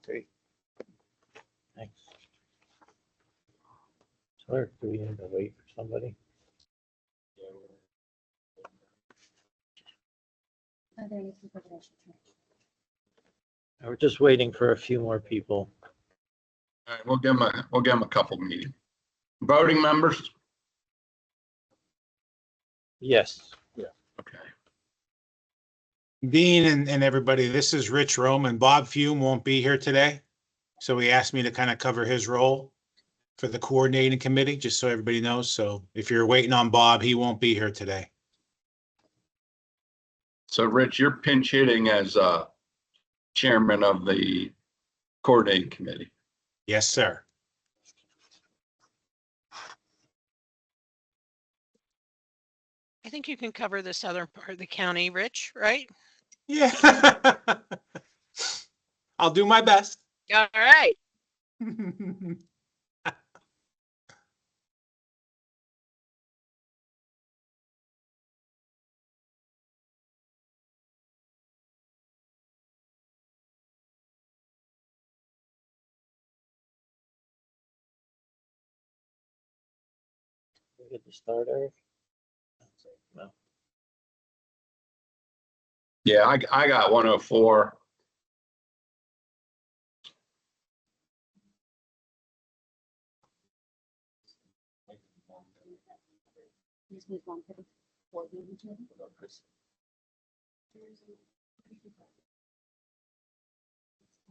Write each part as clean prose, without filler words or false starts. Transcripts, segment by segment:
Okay. Thanks. Clerk, do we need to wait for somebody? Are there any people that I should try? We're just waiting for a few more people. All right, we'll give them a couple meetings. Voting members? Yes. Okay. Dean and everybody, this is Rich Rome, and Bob Fume won't be here today. So he asked me to kind of cover his role for the coordinating committee, just so everybody knows. So if you're waiting on Bob, he won't be here today. So Rich, you're pinch hitting as chairman of the coordinating committee. Yes, sir. I think you can cover the southern part of the county, Rich, right? Yeah. I'll do my best. All right. We get the start, Eric? No. Yeah, I got 104. Just need one for the board meeting, too.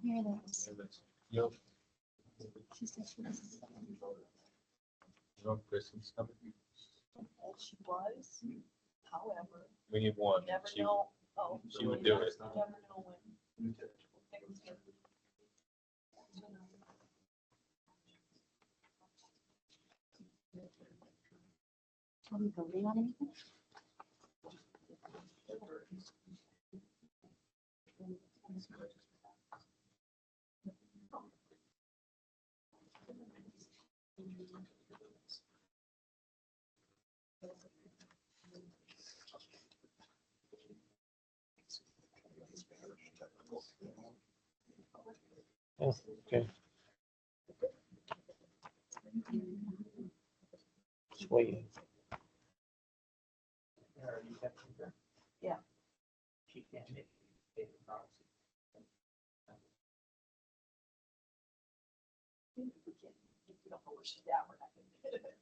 Here it is. She said she was. She was, however, We need one. never She- know. Oh, she would do it. Never know when. things are- Are we voting on anything? Oh, okay. Just waiting. Yeah. She can't make it. If you don't know where she's at, we're not gonna get it.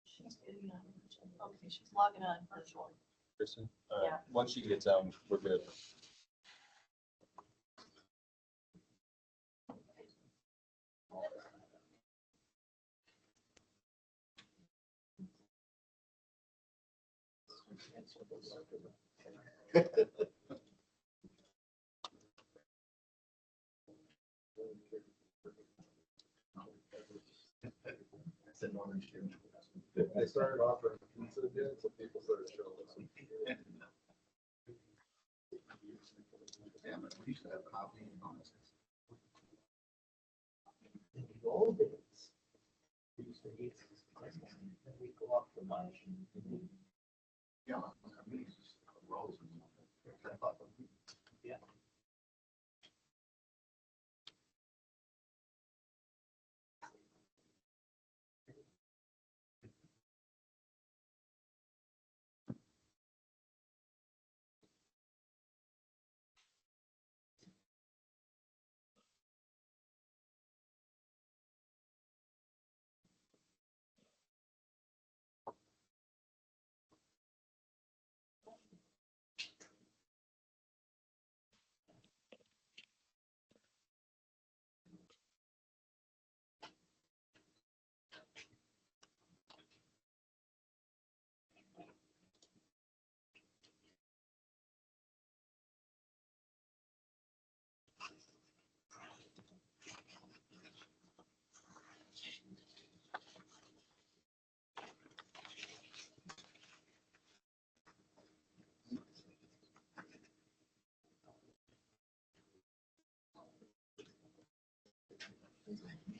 She's getting on. Okay, she's logging on virtual. Kristen? All right. Yeah. Once she gets out, we're good. I started offering pizza again, so people started showing up. Yeah, but we used to have coffee and donuts. In the old days, we used to eat, and we go up for lunch. Yeah, I mean, it's just rolls and stuff. Yeah.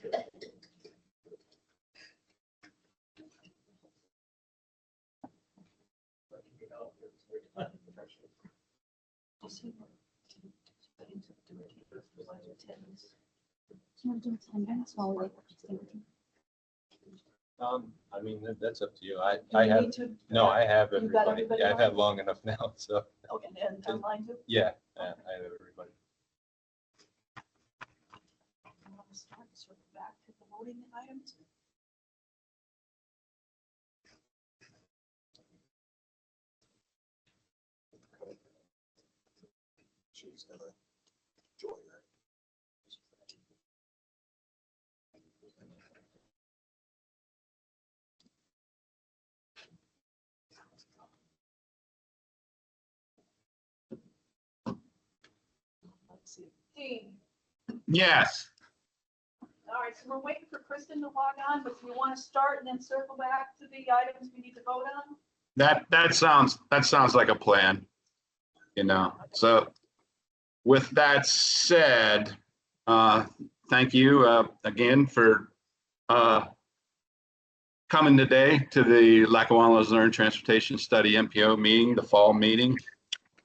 Do you want to do 10 minutes while we wait for Christine? I mean, that's up to you. I Do you have, need to- no, I have You got everybody. everybody Yeah, I've had on? long enough now, so, Okay, and online too? yeah, I have everybody. You want to start, sort of back to the voting items? She's gonna join her. Let's see. Dean, Yes, all right, so we're waiting for Kristen to log on, but do you want to start and then circle back to the items we need to vote on? that sounds like a plan, you know. So with that said, thank you again for coming today to the Lackawanna Luzerne Transportation Study MPO meeting, the fall meeting.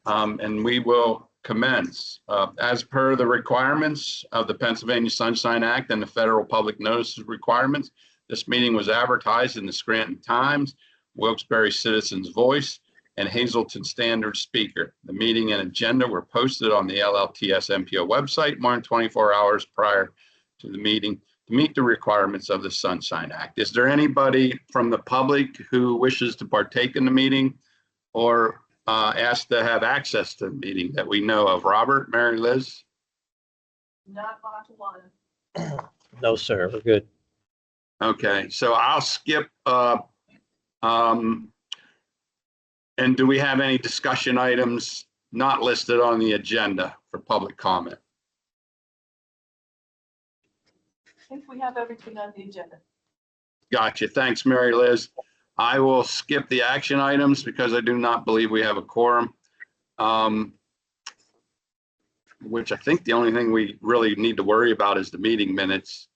And we will commence. As per the requirements of the Pennsylvania Sunshine Act and the federal public notice requirements, this meeting was advertised in the Scranton Times, Wilkes-Barre Citizens Voice, and Hazleton Standard Speaker. The meeting and agenda were posted on the LLTS MPO website more than 24 hours prior to the meeting to meet the requirements of the Sunshine Act. Is there anybody from the public who wishes to partake in the meeting or asked to have access to the meeting that we know of? Robert, Mary Liz? Not Lackawanna. No, sir, we're good. Okay, so I'll skip. And do we have any discussion items not listed on the agenda for public comment? I think we have everything on the agenda. Gotcha. Thanks, Mary Liz. I will skip the action items because I do not believe we have a quorum. Which I think the only thing we really need to worry about is the meeting minutes.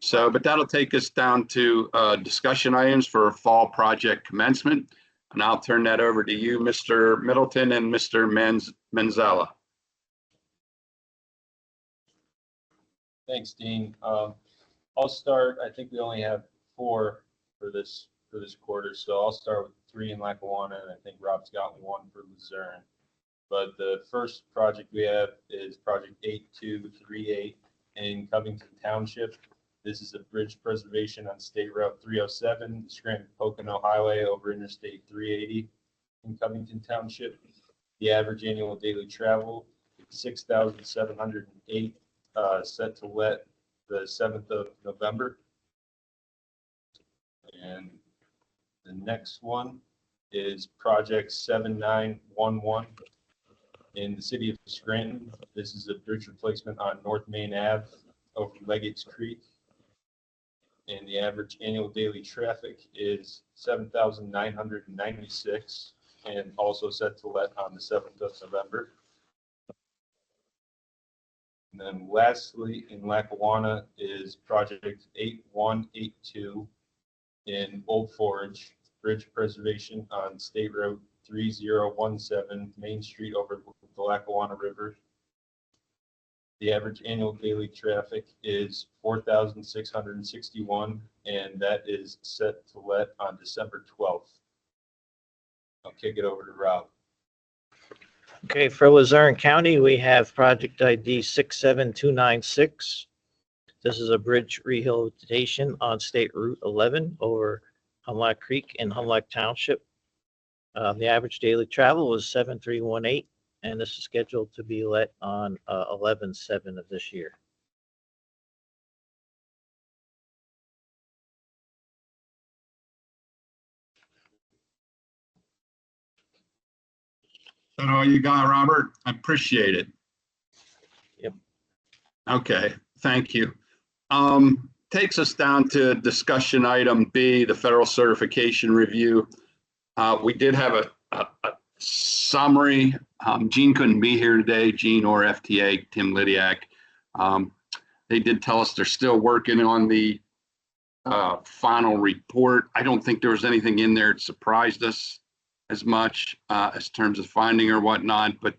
So, but that'll take us down to discussion items for fall project commencement. And I'll turn that over to you, Mr. Middleton and Mr. Manzella. Thanks, Dean. I'll start. I think we only have 4 for this quarter, so I'll start with 3 in Lackawanna, and I think Rob's got 1 for Luzerne. But the first project we have is project 8238 in Covington Township. This is a bridge preservation on State Route 307, the Scranton-Pocono Highway over Interstate 380 in Covington Township. The average annual daily travel, 6,708, set to let the 7th of November. And the next one is project 7911 in the city of Scranton. This is a bridge replacement on North Main Ave over Leggates Creek. And the average annual daily traffic is 7,996 and also set to let on the 7th of November. And then lastly, in Lackawanna is project 8182 in Old Forge, bridge preservation on State Road 3017, Main Street over the Lackawanna River. The average annual daily traffic is 4,661, and that is set to let on December 12th. I'll kick it over to Rob. Okay, for Luzerne County, we have project ID 67296. This is a bridge rehabilitation on State Route 11 over Hunlock Creek in Hunlock Township. The average daily travel was 7318, and this is scheduled to be let on 11/7 of this year. Is that all you got, Robert? I appreciate it. Yep. Okay, thank you. Takes us down to discussion item B, the federal certification review. We did have a summary. Gene couldn't be here today, Gene or FTA, Tim Lydiak. They did tell us they're still working on the final report. I don't think there was anything in there that surprised us as much as terms of finding or whatnot, but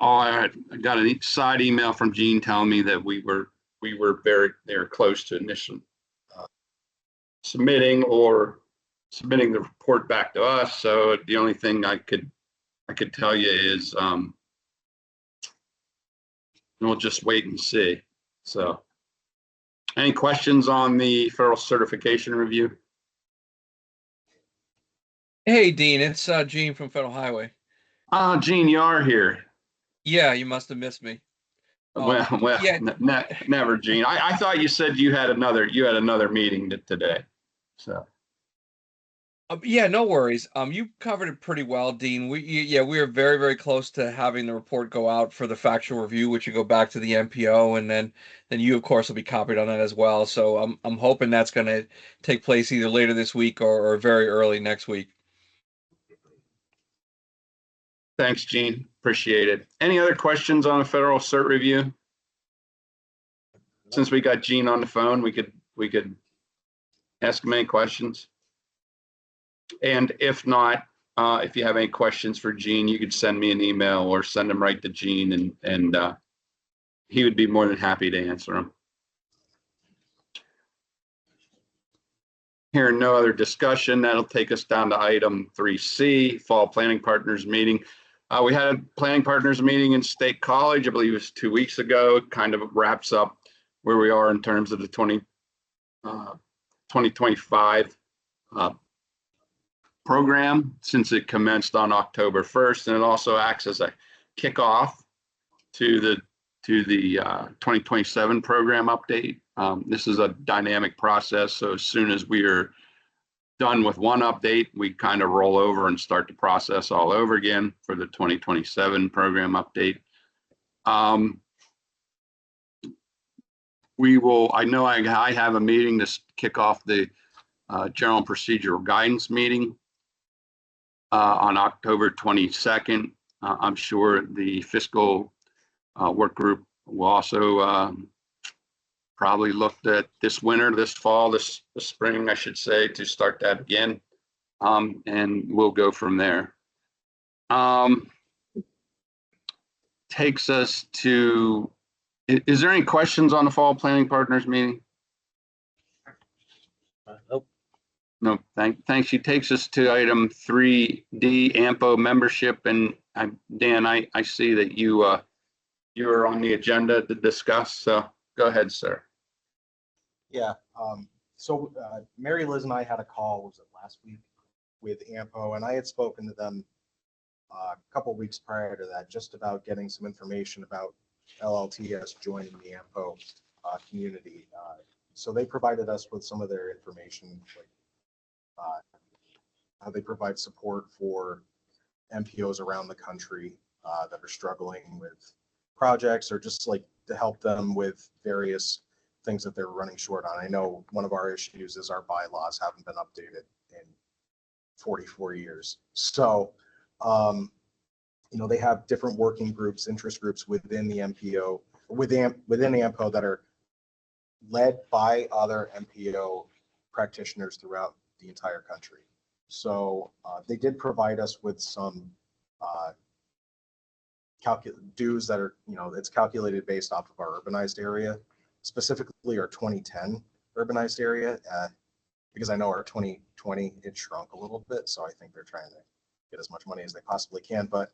I got a side email from Gene telling me that we were very close to initial submitting the report back to us. So the only thing I could tell you is we'll just wait and see. So any questions on the federal certification review? Hey, Dean, it's Gene from Federal Highway. Gene, you are here. Yeah, you must have missed me. Well, yeah. Never, Gene. I thought you said you had another meeting today. So. Yeah, no worries. You covered it pretty well, Dean. We are very, very close to having the report go out for the factual review, which will go back to the MPO, and then you, of course, will be copied on that as well. So I'm hoping that's going to take place either later this week or very early next week. Thanks, Gene. Appreciate it. Any other questions on the federal cert review? Since we got Gene on the phone, we could ask him any questions. And if not, if you have any questions for Gene, you could send me an email or send them right to Gene, and he would be more than happy to answer them. Hearing no other discussion, that'll take us down to item 3C, Fall Planning Partners Meeting. We had a Planning Partners meeting in State College, I believe it was 2 weeks ago. It kind of wraps up where we are in terms of the 2025 program, since it commenced on October 1st, and it also acts as a kickoff to the 2027 program update. This is a dynamic process, so as soon as we are done with one update, we kind of roll over and start the process all over again for the 2027 program update. I know I have a meeting to kick off the general procedural guidance meeting on October 22nd. I'm sure the fiscal work group will also probably look at this fall, this spring, I should say, to start that again. And we'll go from there. Takes us to, is there any questions on the Fall Planning Partners meeting? Nope. No, thanks. She takes us to item 3D, AMPO membership. And Dan, I see that you are on the agenda to discuss. So go ahead, sir. Yeah. So Mary Liz and I had a call, was it last week, with AMPO, and I had spoken to them a couple weeks prior to that, just about getting some information about LLTS joining the AMPO community. So they provided us with some of their information, like how they provide support for MPOs around the country that are struggling with projects, or just like to help them with various things that they're running short on. I know one of our issues is our bylaws haven't been updated in 44 years. So, they have different working groups, interest groups within the MPO, within AMPO, that are led by other MPO practitioners throughout the entire country. So they did provide us with some dues that are, it's calculated based off of our urbanized area, specifically our 2010 urbanized area, because I know our 2020, it shrunk a little bit. So I think they're trying to get as much money as they possibly can, but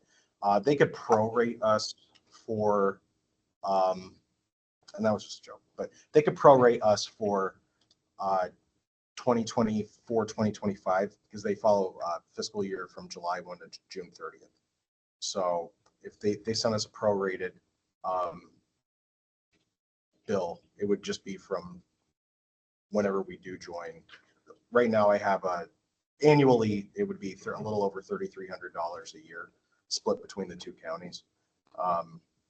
they could prorate us for, and that was just a joke, but they could prorate us for 2024, 2025, because they follow fiscal year from July 1 to June 30th. So if they send us a prorated bill, it would just be from whenever we do join. Right now I have annually, it would be a little over $3,300 a year, split between the two counties.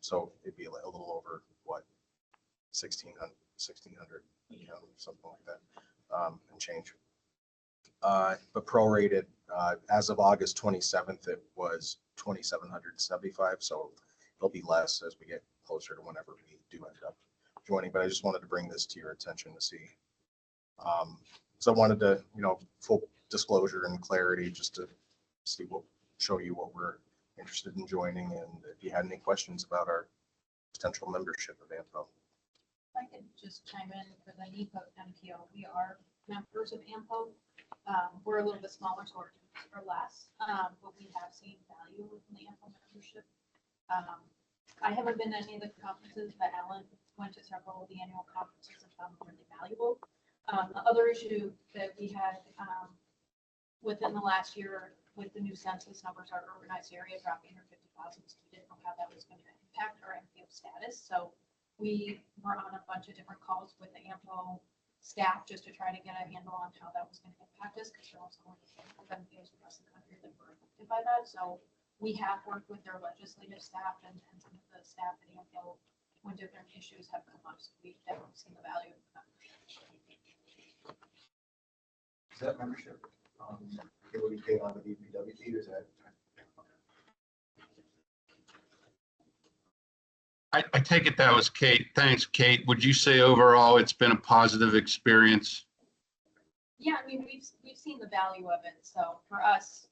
So it'd be a little over, what, 1,600, something like that, and change. But prorated, as of August 27th, it was $2,775. So it'll be less as we get closer to whenever we do end up joining. But I just wanted to bring this to your attention to see. So I wanted to, full disclosure and clarity, just to show you what we're interested in joining, and if you had any questions about our potential membership of AMPO. I could just chime in for the NEPA MPO. We are members of AMPO. We're a little bit smaller, so we're less, but we have seen value in the AMPO membership. I haven't been to any of the conferences, but Alan went to several of the annual conferences and found them really valuable. The other issue that we had within the last year with the new census numbers, our urbanized area dropping under 50,000, so we didn't know how that was going to impact our MPO status. So we were on a bunch of different calls with the AMPO staff just to try to get a handle on how that was going to impact us, because there was only MPOs across the country that were affected by that. So we have worked with their legislative staff and some of the staff at AMPO when different issues have come up. So we've definitely seen the value of the membership. Is that membership, it will be paid on the DPW, or is that? I take it that was Kate. Thanks, Kate. Would you say overall it's been a positive experience? Yeah, I mean, we've seen the value of it. So for us,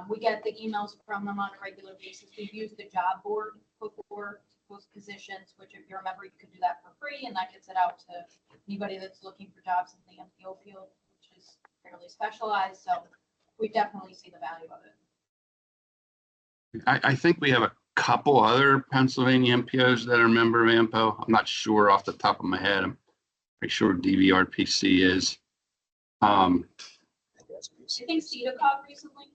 we get the emails from them on a regular basis. We've used the job board before to post positions, which if you remember, you could do that for free, and that gets it out to anybody that's looking for jobs in the MPO field, which is fairly specialized. So we definitely see the value of it. I think we have a couple other Pennsylvania MPOs that are a member of AMPO. I'm not sure off the top of my head. I'm pretty sure DVRPC is. I think CEDACOG recently.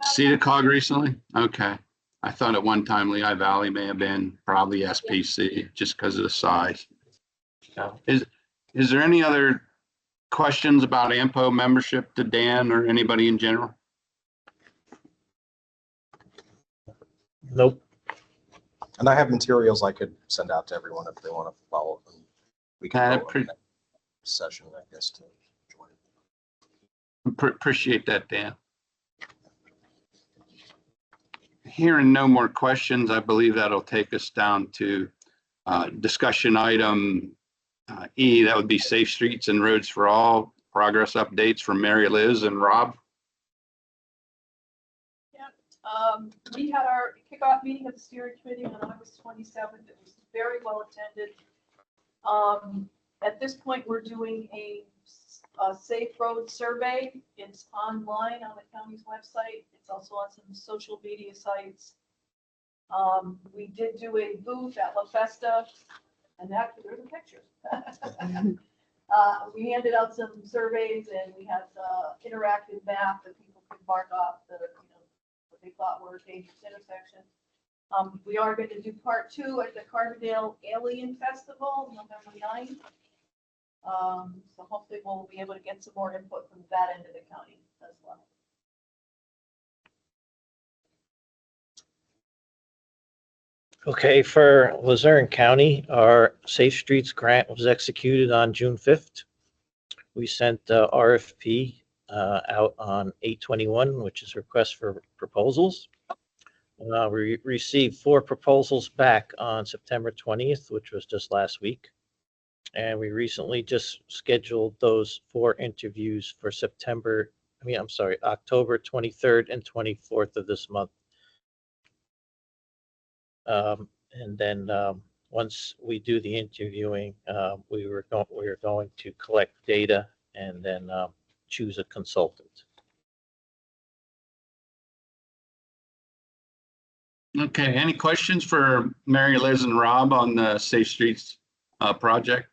CEDACOG recently? Okay. I thought at one time Lehigh Valley may have been probably SPC just because of the size. Is there any other questions about AMPO membership to Dan or anybody in general? Nope. And I have materials I could send out to everyone if they want to follow. And we can go on the next session, I guess, to join. Appreciate that, Dan. Hearing no more questions, I believe that'll take us down to discussion item E. That would be Safe Streets and Roads for All. Progress updates from Mary Liz and Rob. We had our kickoff meeting of the steering committee on August 27th. It was very well attended. At this point, we're doing a safe road survey. It's online on the county's website. It's also on some social media sites. We did do a booth at La Festa, and that there's a picture. We handed out some surveys, and we had the interactive map that people could mark off the, what they thought were dangerous intersections. We are going to do part 2 at the Carbondale Alien Festival, November 9th. So hopefully we'll be able to get some more input from that end of the county as well. Okay, for Luzerne County, our Safe Streets grant was executed on June 5th. We sent RFP out on 8/21, which is request for proposals. We received 4 proposals back on September 20th, which was just last week. And we recently just scheduled those 4 interviews for October 23rd and 24th of this month. And then once we do the interviewing, we are going to collect data and then choose a consultant. Okay, any questions for Mary Liz and Rob on the Safe Streets project?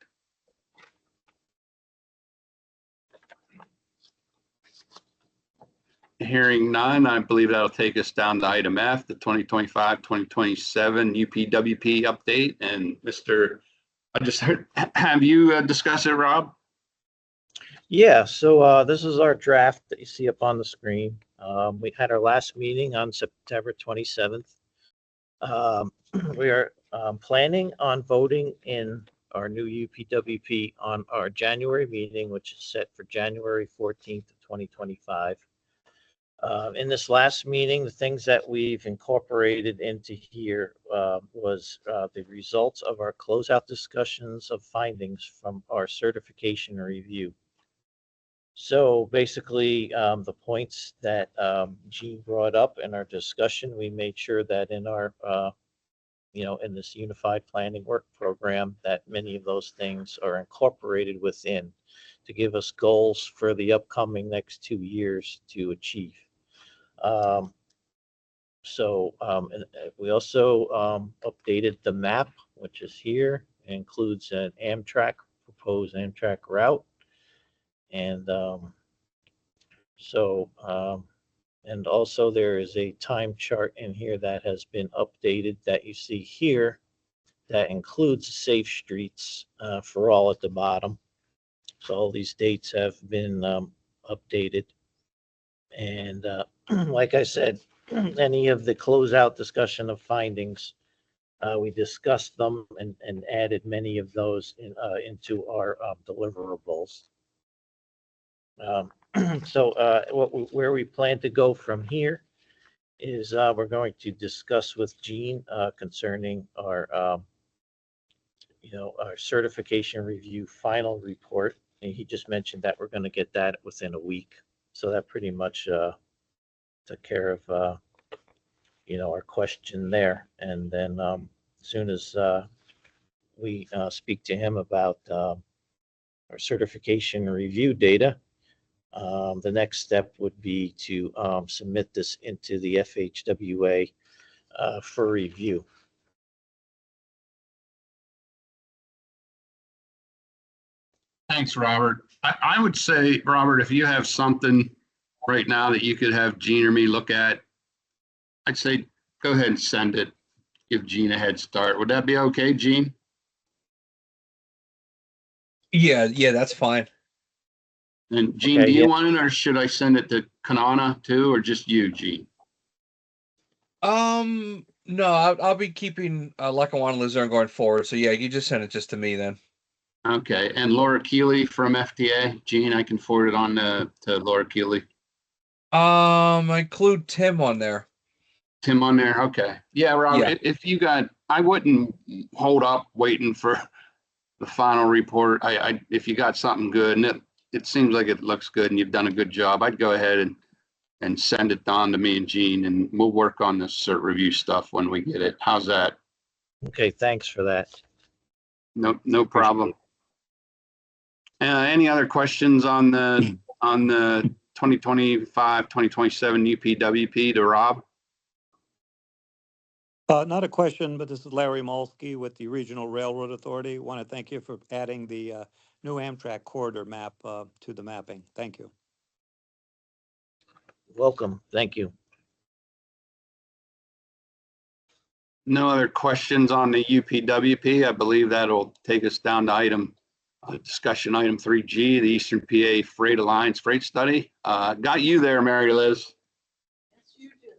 Hearing none, I believe that'll take us down to item F, the 2025-2027 UPWP update. And I just heard, have you discussed it, Rob? Yeah, so this is our draft that you see up on the screen. We had our last meeting on September 27th. We are planning on voting in our new UPWP on our January meeting, which is set for January 14th of 2025. In this last meeting, the things that we've incorporated into here was the results of our closeout discussions of findings from our certification review. So basically, the points that Gene brought up in our discussion, we made sure that in our, in this unified planning work program, that many of those things are incorporated within to give us goals for the upcoming next 2 years to achieve. And we also updated the map, which is here. It includes an proposed Amtrak route. And and also there is a time chart in here that has been updated that you see here that includes safe streets for all at the bottom. So all these dates have been updated. And like I said, any of the closeout discussion of findings, we discussed them and added many of those into our deliverables. Where we plan to go from here is we're going to discuss with Gene concerning our, our certification review final report. And he just mentioned that we're going to get that within a week. So that pretty much took care of, our question there. And then as soon as we speak to him about our certification review data, the next step would be to submit this into the FHWA for review. Thanks, Robert. I would say, Robert, if you have something right now that you could have Gene or me look at, I'd say go ahead and send it. Give Gene a head start. Would that be okay, Gene? Yeah, that's fine. And Gene, Okay, do you yeah. want it, or should I send it to Kanana too, or just you, Gene? No, I'll be keeping Lackawanna Luzerne going forward. So yeah, you just send it just to me then. Okay, and Laura Keeley from FTA, Gene, I can forward it on to Laura Keeley. I include Tim on there. Tim on there, okay. Yeah, Robert, Yeah. if you got, I wouldn't hold up waiting for the final report. If you got something good and it seems like it looks good and you've done a good job, I'd go ahead and send it on to me and Gene, and we'll work on this cert review stuff when we get it. How's that? Okay, thanks for that. No problem. Any other questions on the 2025, 2027 UPWP to Rob? Not a question, but this is Larry Molsky with the Regional Railroad Authority. Want to thank you for adding the new Amtrak corridor map to the mapping. Thank you. Welcome. Thank you. No other questions on the UPWP. I believe that'll take us down to discussion item 3G, the Eastern PA Freight Alliance Freight Study. Got you there, Mary Liz. Yes, you do.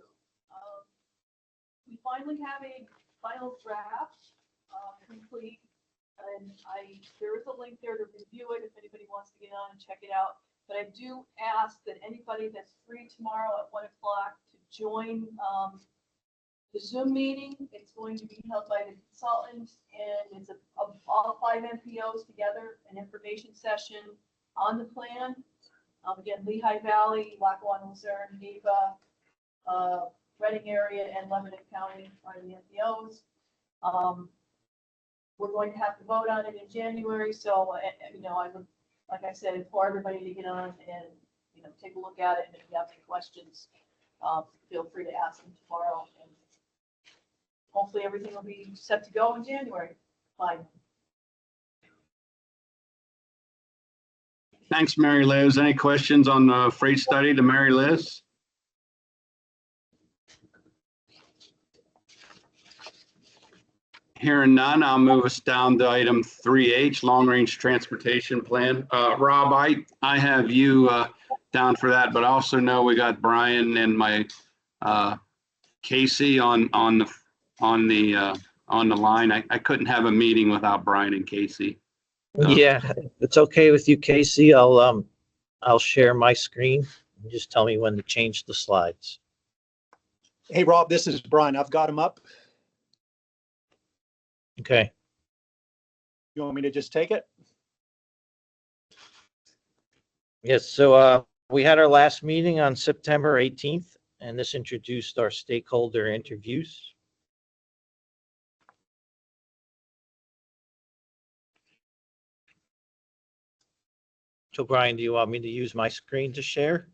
We finally have a final draft complete, and there is a link there to review it if anybody wants to get on and check it out. But I do ask that anybody that's free tomorrow at 1 o'clock to join the Zoom meeting. It's going to be held by the consultants, and it's all 5 MPOs together, an information session on the plan. Again, Lehigh Valley, Lackawanna, Luzerne, Neva, Reading area, and Lebanon County are the MPOs. We're going to have to vote on it in January, so I would, like I said, implore everybody to get on and take a look at it. And if you have any questions, feel free to ask them tomorrow. And hopefully everything will be set to go in January. Fine. Thanks, Mary Liz. Any questions on the freight study to Mary Liz? Hearing none, I'll move us down to item 3H, Long Range Transportation Plan. Rob, I have you down for that, but I also know we got Brian and my Casey on the line. I couldn't have a meeting without Brian and Casey. Yeah, if it's okay with you, Casey, I'll share my screen Just tell me when to change the slides. Hey, Rob, this is Brian. I've got them up. Okay. You want me to just take it? Yes, so we had our last meeting on September 18th, and this introduced our stakeholder interviews. So Brian, do you want me to use my screen to share?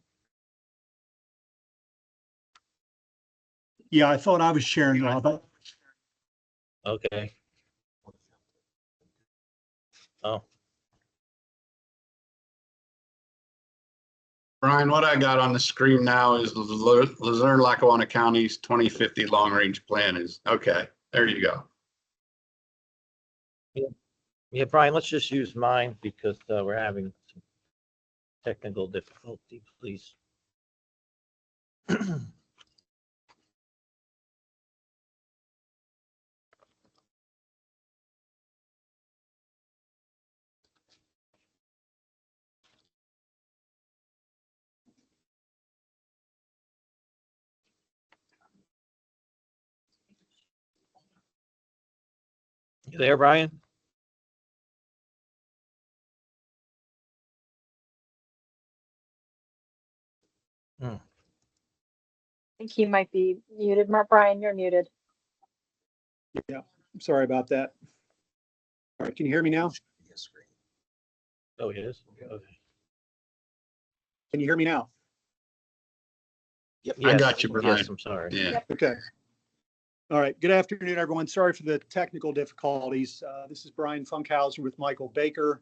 Yeah, I thought I was sharing, Rob. Okay. Oh, Brian, what I got on the screen now is Luzerne, Lackawanna County's 2050 long-range plan is, okay, there you go. yeah, Brian, let's just use mine because we're having some technical difficulty, please. You there, Brian? I think he might be muted. Mark, Brian, you're muted. Yeah, I'm sorry about that. All right, can you hear me now? Oh, he is? Okay. Can you hear me now? Yep, I got you, Brian. Yes, I'm sorry. Yeah. Okay. All right. Good afternoon, everyone. Sorry for the technical difficulties. This is Brian Funkhauser with Michael Baker,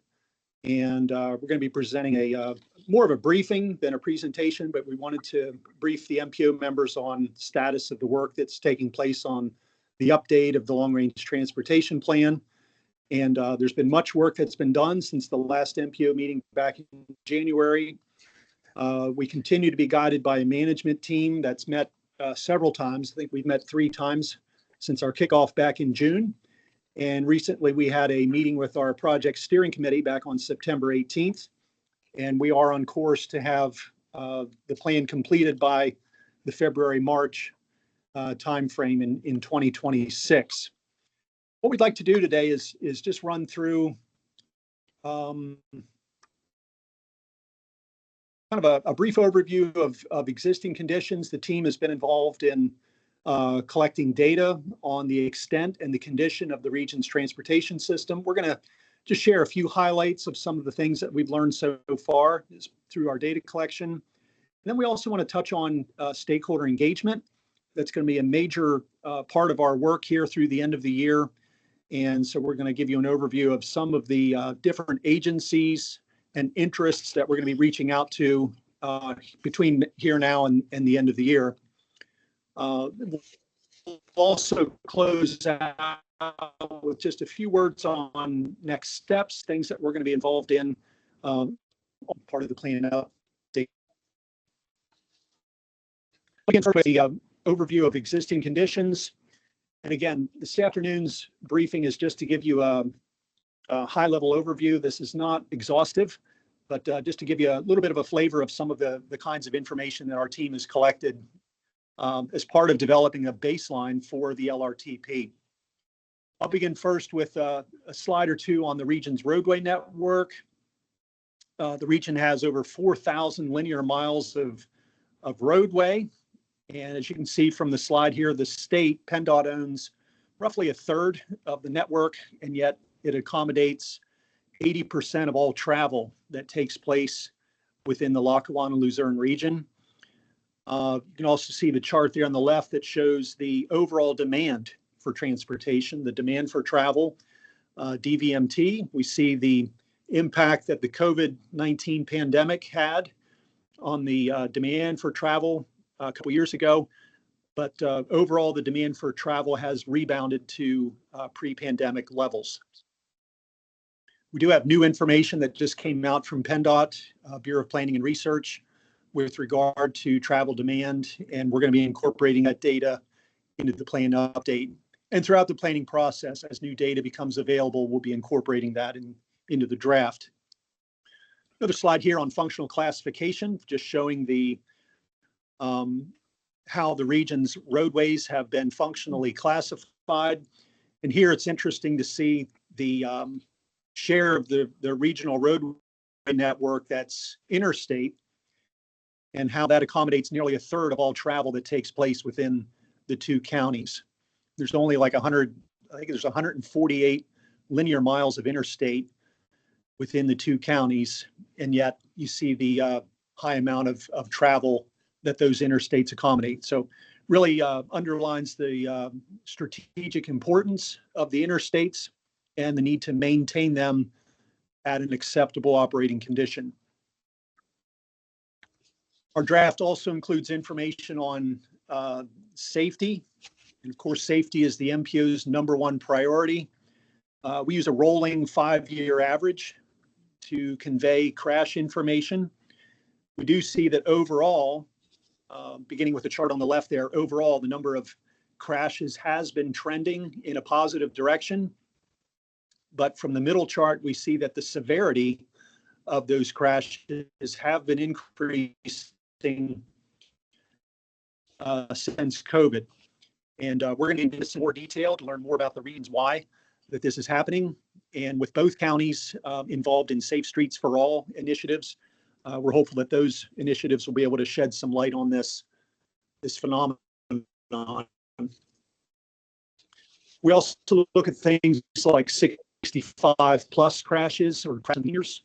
and we're going to be presenting a more of a briefing than a presentation, but we wanted to brief the MPO members on status of the work that's taking place on the update of the long-range transportation plan. And there's been much work that's been done since the last MPO meeting back in January. We continue to be guided by a management team that's met several times. I think we've met 3 times since our kickoff back in June. And recently we had a meeting with our project steering committee back on September 18th. And we are on course to have the plan completed by the February-March timeframe in 2026. What we'd like to do today is just run through kind of a brief overview of existing conditions. The team has been involved in collecting data on the extent and the condition of the region's transportation system. We're going to just share a few highlights of some of the things that we've learned so far through our data collection. And then we also want to touch on stakeholder engagement. That's going to be a major part of our work here through the end of the year. And so we're going to give you an overview of some of the different agencies and interests that we're going to be reaching out to between here now and the end of the year. We'll also close out with just a few words on next steps, things that we're going to be involved in, part of the plan update. Again, first with the overview of existing conditions. And again, this afternoon's briefing is just to give you a high-level overview. This is not exhaustive, but just to give you a little bit of a flavor of some of the kinds of information that our team has collected as part of developing a baseline for the LRTP. I'll begin first with a slide or two on the region's roadway network. The region has over 4,000 linear miles of roadway. And as you can see from the slide here, the state, PennDOT, owns roughly 1/3 of the network, and yet it accommodates 80% of all travel that takes place within the Lackawanna-Luzerne region. You can also see the chart there on the left that shows the overall demand for transportation, the demand for travel, DVMT. We see the impact that the COVID-19 pandemic had on the demand for travel a couple years ago, but overall the demand for travel has rebounded to pre-pandemic levels. We do have new information that just came out from PennDOT, Bureau of Planning and Research, with regard to travel demand, and we're going to be incorporating that data into the plan update. And throughout the planning process, as new data becomes available, we'll be incorporating that into the draft. Another slide here on functional classification, just showing the how the region's roadways have been functionally classified. And here it's interesting to see the share of the regional roadway network that's interstate and how that accommodates nearly a third of all travel that takes place within the two counties. There's only like 100, I think there's 148 linear miles of interstate within the two counties. And yet you see the high amount of travel that those interstates accommodate. So really underlines the strategic importance of the interstates and the need to maintain them at an acceptable operating condition. Our draft also includes information on safety. And of course, safety is the MPO's #1 priority. We use a rolling 5-year average to convey crash information. We do see that overall, beginning with the chart on the left there, overall, the number of crashes has been trending in a positive direction. But from the middle chart, we see that the severity of those crashes have been increasing since COVID. And we're going to get into some more detail to learn more about the reasons why that this is happening. And with both counties involved in Safe Streets for All initiatives, we're hopeful that those initiatives will be able to shed some light on this phenomenon. We also look at things like 65 plus crashes or seniors.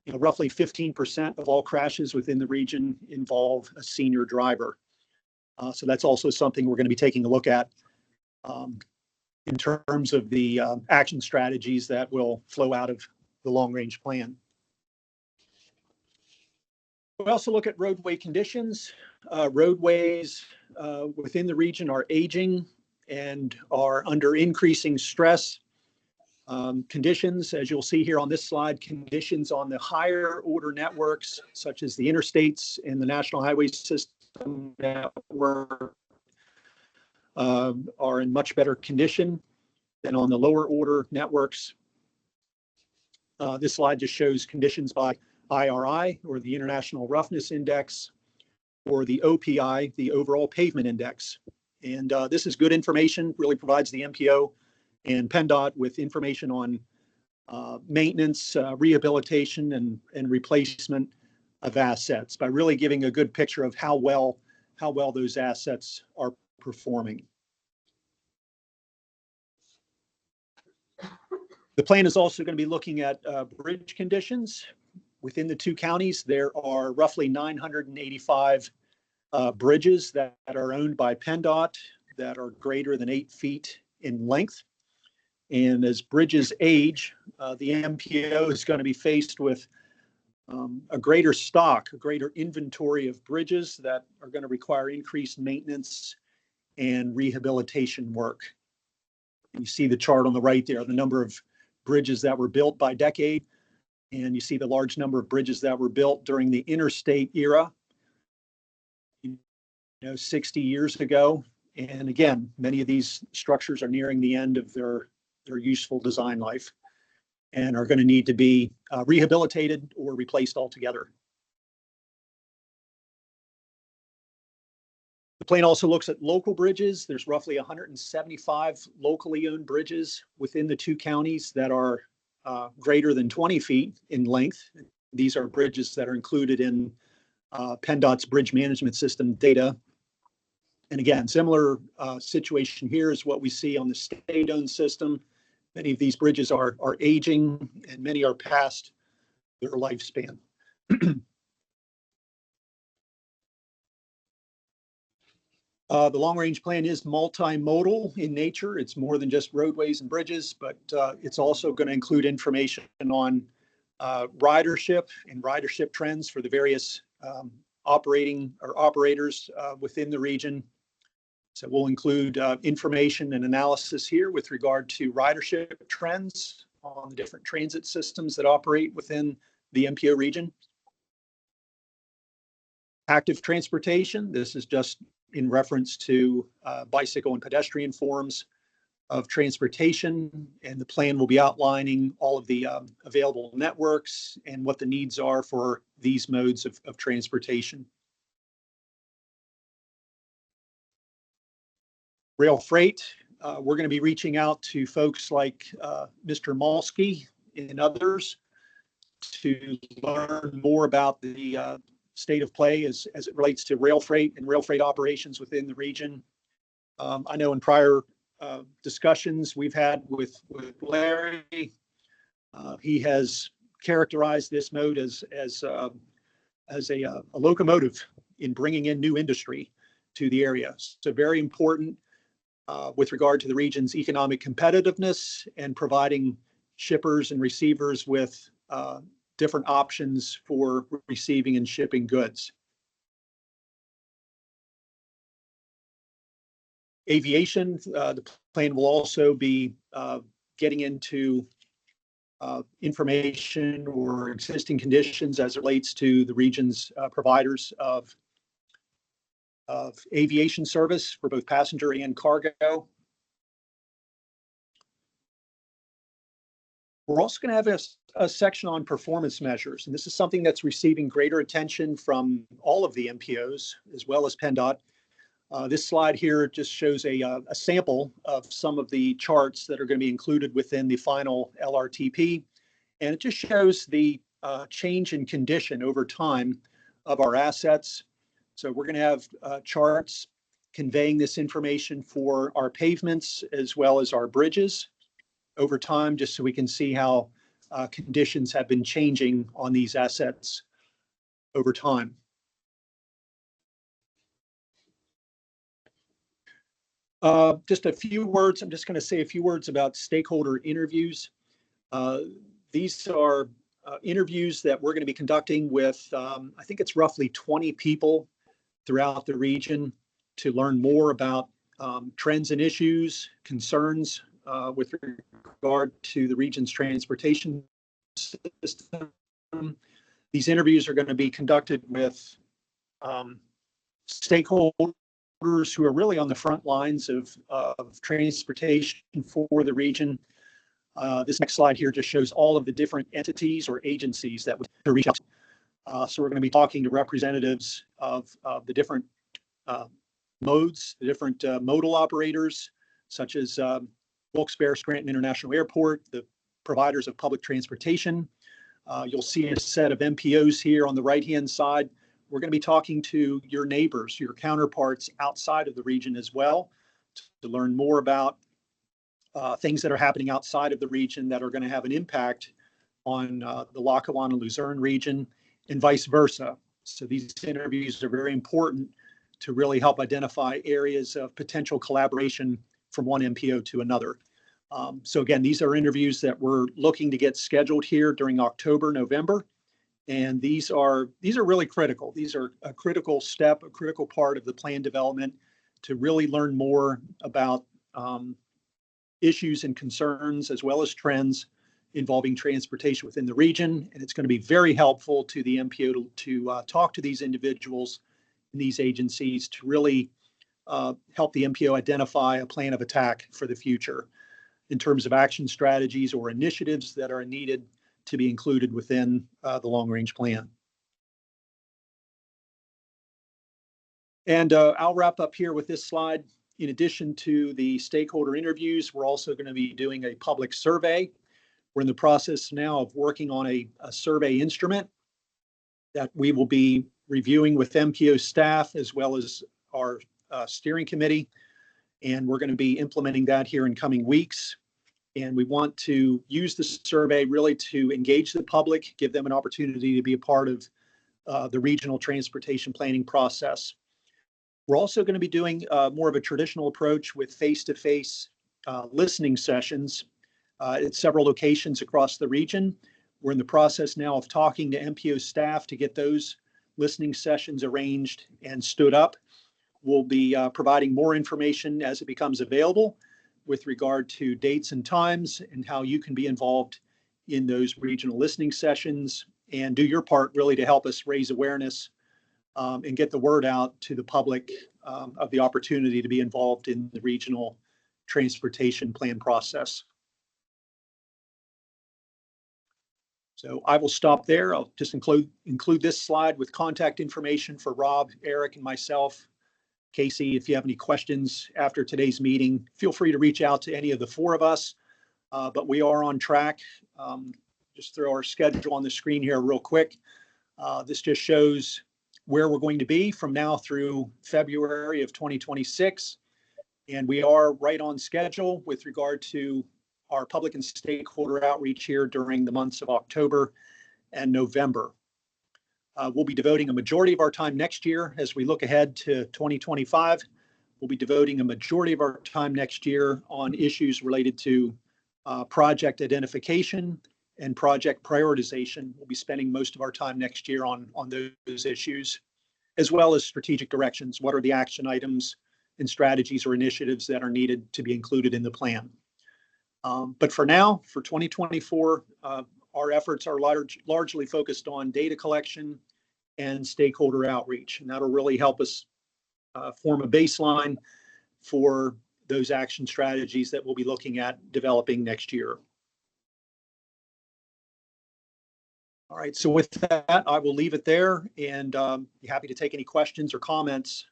You know, roughly 15% of all crashes within the region involve a senior driver. So that's also something we're going to be taking a look at in terms of the action strategies that will flow out of the long-range plan. We also look at roadway conditions. Roadways within the region are aging and are under increasing stress. Conditions, as you'll see here on this slide, conditions on the higher order networks, such as the interstates and the National Highway System network, are in much better condition than on the lower order networks. This slide just shows conditions by IRI, or the International Roughness Index, or the OPI, the Overall Pavement Index. And this is good information, really provides the MPO and PennDOT with information on maintenance, rehabilitation, and replacement of assets, by really giving a good picture of how well those assets are performing. The plan is also going to be looking at bridge conditions. Within the two counties, there are roughly 985 bridges that are owned by PennDOT that are greater than 8 feet in length. And as bridges age, the MPO is going to be faced with a greater stock, a greater inventory of bridges that are going to require increased maintenance and rehabilitation work. And you see the chart on the right there, the number of bridges that were built by decade. And you see the large number of bridges that were built during the interstate era, 60 years ago. And again, many of these structures are nearing the end of their useful design life and are going to need to be rehabilitated or replaced altogether. The plan also looks at local bridges. There's roughly 175 locally owned bridges within the two counties that are greater than 20 feet in length. These are bridges that are included in PennDOT's bridge management system data. And again, similar situation here is what we see on the state-owned system. Many of these bridges are aging and many are past their lifespan. The long-range plan is multimodal in nature. It's more than just roadways and bridges, but it's also going to include information on ridership and ridership trends for the various operating or operators within the region. So we'll include information and analysis here with regard to ridership trends on the different transit systems that operate within the MPO region. Active transportation, this is just in reference to bicycle and pedestrian forms of transportation, and the plan will be outlining all of the available networks and what the needs are for these modes of transportation. Rail freight, we're going to be reaching out to folks like Mr. Malsky and others to learn more about the state of play as it relates to rail freight and rail freight operations within the region. I know in prior discussions we've had with Larry, he has characterized this mode as a locomotive in bringing in new industry to the area. So very important with regard to the region's economic competitiveness and providing shippers and receivers with different options for receiving and shipping goods. Aviation, the plan will also be getting into information or existing conditions as it relates to the region's providers of aviation service for both passenger and cargo. We're also going to have a section on performance measures, and this is something that's receiving greater attention from all of the MPOs as well as PennDOT. This slide here just shows a sample of some of the charts that are going to be included within the final LRTP, and it just shows the change in condition over time of our assets. So we're going to have charts conveying this information for our pavements as well as our bridges over time, just so we can see how conditions have been changing on these assets over time. Just a few words. I'm just going to say a few words about stakeholder interviews. These are interviews that we're going to be conducting with, I think it's roughly 20 people throughout the region to learn more about trends and issues, concerns with regard to the region's transportation system. These interviews are going to be conducted with stakeholders who are really on the front lines of transportation for the region. This next slide here just shows all of the different entities or agencies that would reach out. So we're going to be talking to representatives of the different modes, the different modal operators, such as Wilkes-Barre Scranton International Airport, the providers of public transportation. You'll see a set of MPOs here on the right-hand side. We're going to be talking to your neighbors, your counterparts outside of the region as well, to learn more about things that are happening outside of the region that are going to have an impact on the Lackawanna-Luzerne region and vice versa. So these interviews are very important to really help identify areas of potential collaboration from one MPO to another. So again, these are interviews that we're looking to get scheduled here during October, November. And these are really critical. These are a critical step, a critical part of the plan development to really learn more about issues and concerns as well as trends involving transportation within the region. And it's going to be very helpful to the MPO to talk to these individuals and these agencies to really help the MPO identify a plan of attack for the future in terms of action strategies or initiatives that are needed to be included within the long-range plan. And I'll wrap up here with this slide. In addition to the stakeholder interviews, we're also going to be doing a public survey. We're in the process now of working on a survey instrument that we will be reviewing with MPO staff as well as our steering committee. And we're going to be implementing that here in coming weeks. And we want to use the survey really to engage the public, give them an opportunity to be a part of the regional transportation planning process. We're also going to be doing more of a traditional approach with face-to-face listening sessions at several locations across the region. We're in the process now of talking to MPO staff to get those listening sessions arranged and stood up. We'll be providing more information as it becomes available with regard to dates and times and how you can be involved in those regional listening sessions and do your part really to help us raise awareness and get the word out to the public of the opportunity to be involved in the regional transportation plan process. So I will stop there. I'll just include this slide with contact information for Rob, Eric, and myself. Casey, if you have any questions after today's meeting, feel free to reach out to any of the four of us. But we are on track. Just throw our schedule on the screen here real quick. This just shows where we're going to be from now through February of 2026. And we are right on schedule with regard to our public and stakeholder outreach here during the months of October and November. We'll be devoting a majority of our time next year as we look ahead to 2025. We'll be devoting a majority of our time next year on issues related to project identification and project prioritization. We'll be spending most of our time next year on those issues, as well as strategic directions. What are the action items and strategies or initiatives that are needed to be included in the plan? But for now, for 2024, our efforts are largely focused on data collection and stakeholder outreach, and that'll really help us form a baseline for those action strategies that we'll be looking at developing next year. All right, so with that, I will leave it there and be happy to take any questions or comments.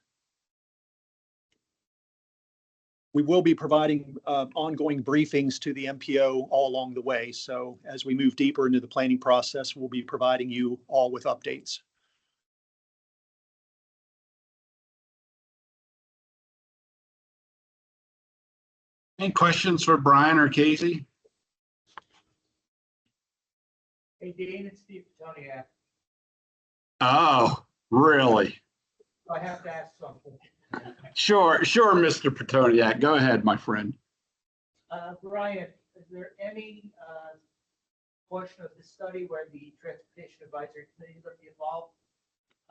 We will be providing ongoing briefings to the MPO all along the way. So as we move deeper into the planning process, we'll be providing you all with updates. Any questions for Brian or Casey? Hey, Dean, it's Steve Petoniak. Oh, really? I have to ask something. Sure, Mr. Petoniak. Go ahead, my friend. Brian, is there any portion of the study where the Transportation Advisory Committee is going to be involved?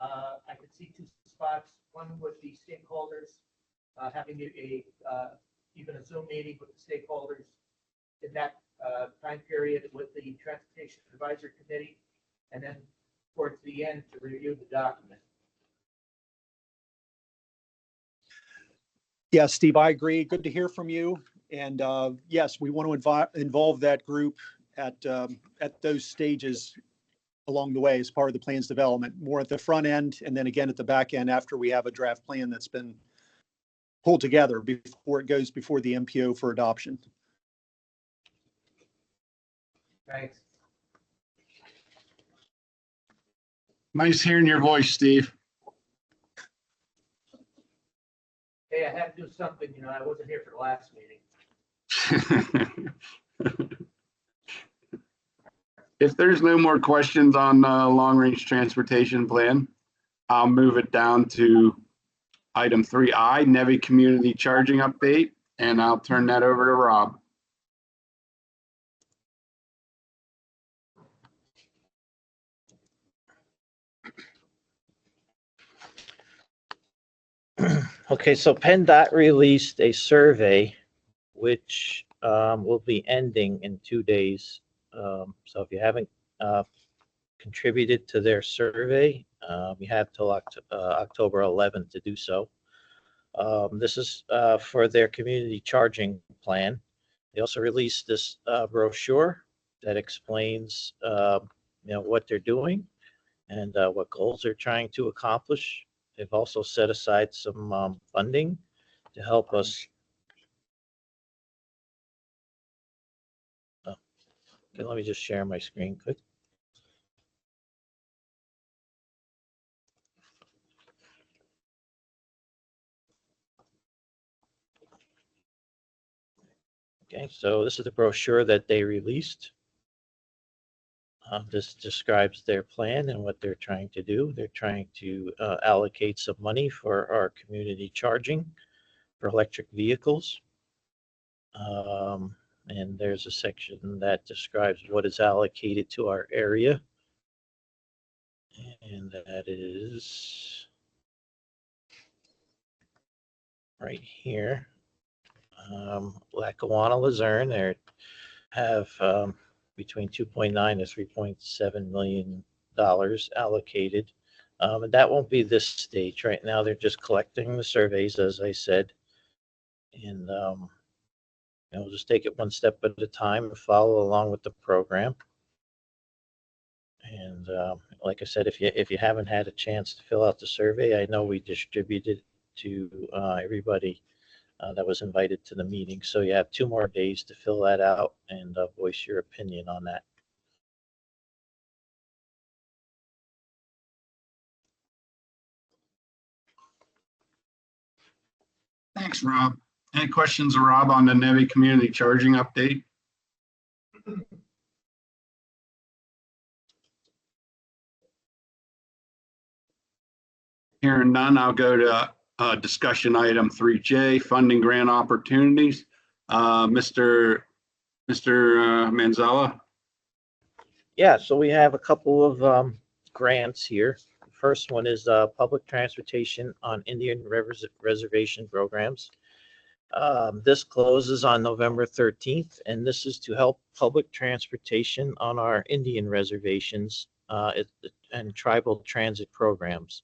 I could see two spots. One with the stakeholders, having even a Zoom meeting with the stakeholders in that time period with the Transportation Advisory Committee, and then towards the end to review the document. Yeah, Steve, I agree. Good to hear from you. And yes, we want to involve that group at those stages along the way as part of the plan's development, more at the front end and then again at the back end after we have a draft plan that's been pulled together before it goes before the MPO for adoption. Thanks. Nice hearing your voice, Steve. Hey, I had to do something, I wasn't here for the last meeting. If there's no more questions on long-range transportation plan, I'll move it down to item 3I, NEVI community charging update, and I'll turn that over to Rob. Okay, so PennDOT released a survey which will be ending in 2 days. So if you haven't contributed to their survey, you have till October 11th to do so. This is for their community charging plan. They also released this brochure that explains what they're doing and what goals they're trying to accomplish. They've also set aside some funding to help us. Okay, let me just share my screen quick. Okay, so this is the brochure that they released. This describes their plan and what they're trying to do. They're trying to allocate some money for our community charging for electric vehicles. And there's a section that describes what is allocated to our area. And that is right here. Lackawanna, Luzerne, they have between 2.9 to 3.7 million dollars allocated. And that won't be this stage. Right now, they're just collecting the surveys, as I said. And we'll just take it one step at a time and follow along with the program. And like I said, if you haven't had a chance to fill out the survey, I know we distributed to everybody that was invited to the meeting. So you have 2 more days to fill that out and voice your opinion on that. Thanks, Rob. Any questions, Rob, on the NEVI community charging update? Hearing none, I'll go to discussion item 3J, funding grant opportunities. Mr. Manzella. Yeah, so we have a couple of grants here. The first one is public transportation on Indian reservation programs. This closes on November 13th, and this is to help public transportation on our Indian reservations and tribal transit programs.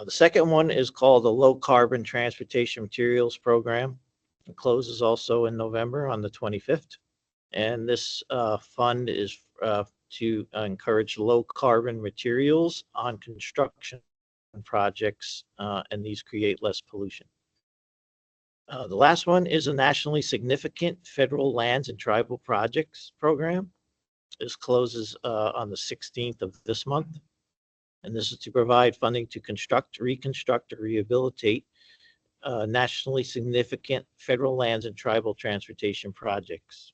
The second one is called the Low Carbon Transportation Materials Program. It closes also in November on the 25th. And this fund is to encourage low carbon materials on construction projects, and these create less pollution. The last one is a nationally significant federal lands and tribal projects program. This closes on the 16th of this month. And this is to provide funding to construct, reconstruct, or rehabilitate nationally significant federal lands and tribal transportation projects.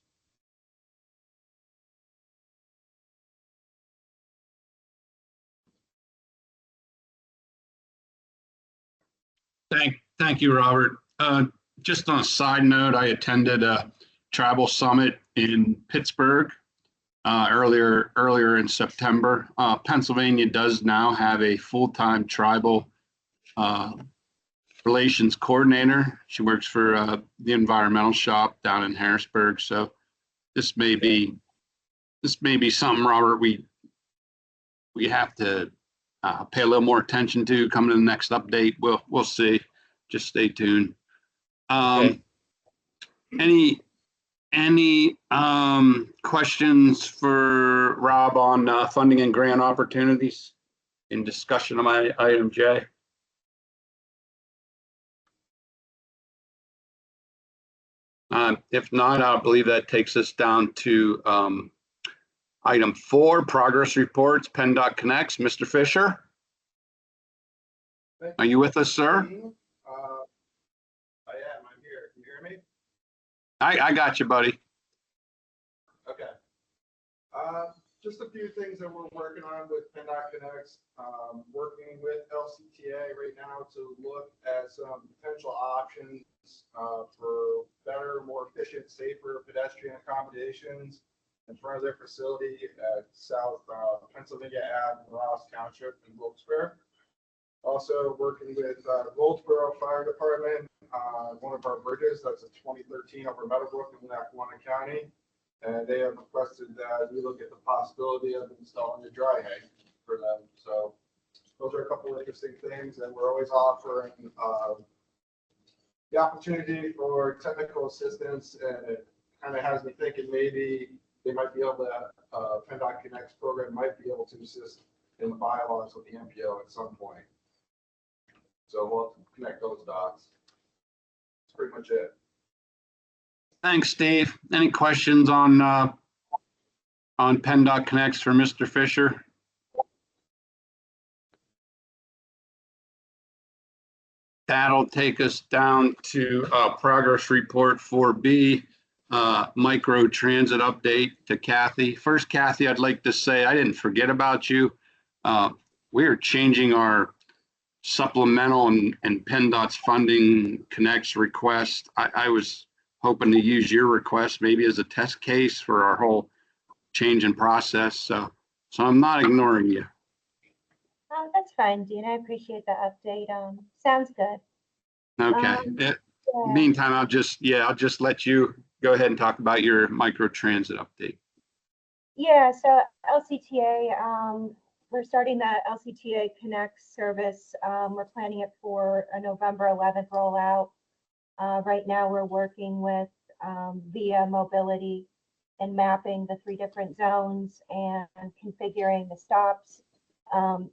Thank you, Robert. Just on a side note, I attended a travel summit in Pittsburgh earlier in September. Pennsylvania does now have a full-time tribal relations coordinator. She works for the environmental shop down in Harrisburg. So this may be something, Robert, we have to pay a little more attention to coming to the next update. We'll see. Just stay tuned. Okay. Any questions for Rob on funding and grant opportunities in discussion of my item J? If not, I believe that takes us down to item 4, progress reports, PennDOT Connects. Mr. Fisher, are you with us, sir? I am. I'm here. Can you hear me? I got you, buddy. Okay. Just a few things that we're working on with PennDOT Connects. Working with LCTA right now to look at some potential options for better, more efficient, safer pedestrian accommodations in front of their facility at South Pennsylvania Ave, Ross Township in Wilkes-Barre. Also working with Goldsboro Fire Department, one of our bridges, that's a 2013 over Meadowbrook in Lackawanna County. And they have requested that we look at the possibility of installing a dry hang for them. So those are a couple of interesting things, and we're always offering the opportunity for technical assistance, and it kind of has me thinking maybe they might be able to, PennDOT Connects program might be able to assist in the bylaws with the MPO at some point. So we'll connect those dots. That's pretty much it. Thanks, Steve. Any questions on PennDOT Connects for Mr. Fisher? That'll take us down to progress report 4B, micro transit update to Kathy. First, Kathy, I'd like to say I didn't forget about you. We're changing our supplemental and PennDOT's funding connects request. I was hoping to use your request maybe as a test case for our whole change in process. So I'm not ignoring you. Oh, that's fine, Dean. I appreciate the update. Sounds good. Okay. Yeah. Meantime, I'll just let you go ahead and talk about your micro transit update. Yeah, so LCTA, we're starting the LCTA Connect service. We're planning it for a November 11th rollout. Right now, we're working with Via Mobility and mapping the 3 different zones and configuring the stops.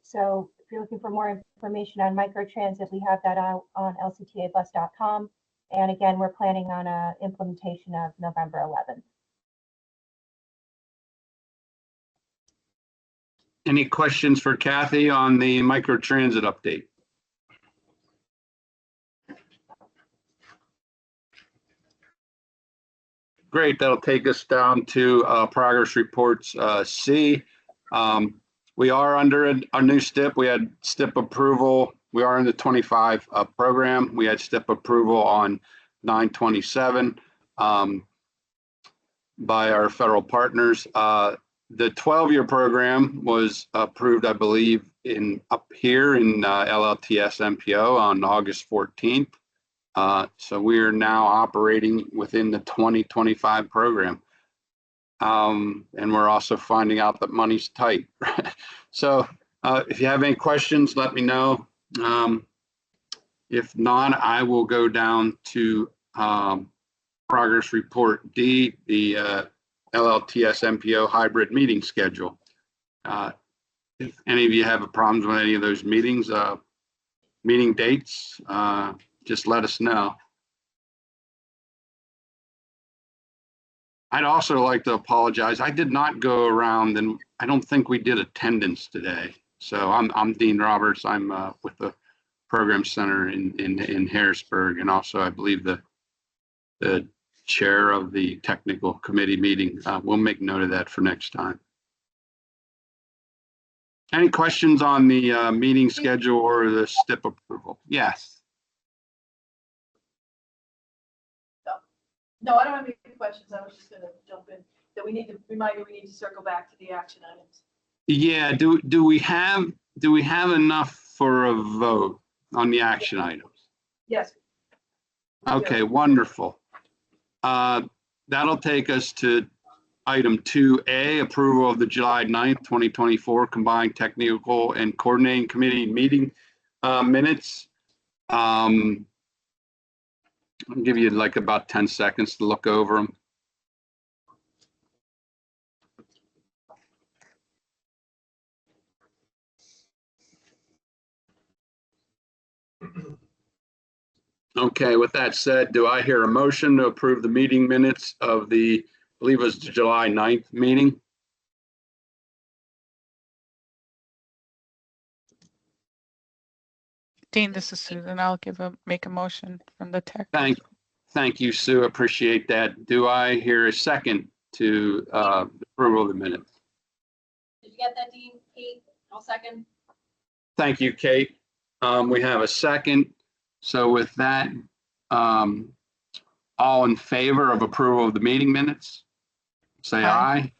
So if you're looking for more information on microtransit, we have that out on lctabus.com. And again, we're planning on a implementation of November 11th. Any questions for Kathy on the microtransit update? Great, that'll take us down to progress reports C. We are under a new STIP. We had STIP approval. We are in the 25 program. We had STIP approval on 9/27 by our federal partners. The 12-year program was approved, I believe, up here in LLTS MPO on August 14th. So we are now operating within the 2025 program. And we're also finding out that money's tight. So if you have any questions, let me know. If not, I will go down to progress report D, the LLTS MPO hybrid meeting schedule. If any of you have problems with any of those meetings, meeting dates, just let us know. I'd also like to apologize. I did not go around, and I don't think we did attendance today. So I'm Dean Roberts. I'm with the Program Center in Harrisburg, and also I believe the chair of the technical committee meeting. We'll make note of that for next time. Any questions on the meeting schedule or the STIP approval? Yes. No, I don't have any questions. I was just gonna jump in that we need to circle back to the action items. Yeah, do we have enough for a vote on the action items? Yes. Okay, wonderful. That'll take us to item 2A, approval of the July 9th, 2024 combined technical and coordinating committee meeting minutes. I'll give you like about 10 seconds to look over them. Okay, with that said, do I hear a motion to approve the meeting minutes of the, I believe it was the July 9th meeting? Dean, this is Susan. I'll make a motion from the tech. Thank you, Sue. Appreciate that. Do I hear a second to approval of the minutes? Did you get that, Dean? Kate, I'll second. Thank you, Kate. We have a second. So with that, all in favor of approval of the meeting minutes? Say aye.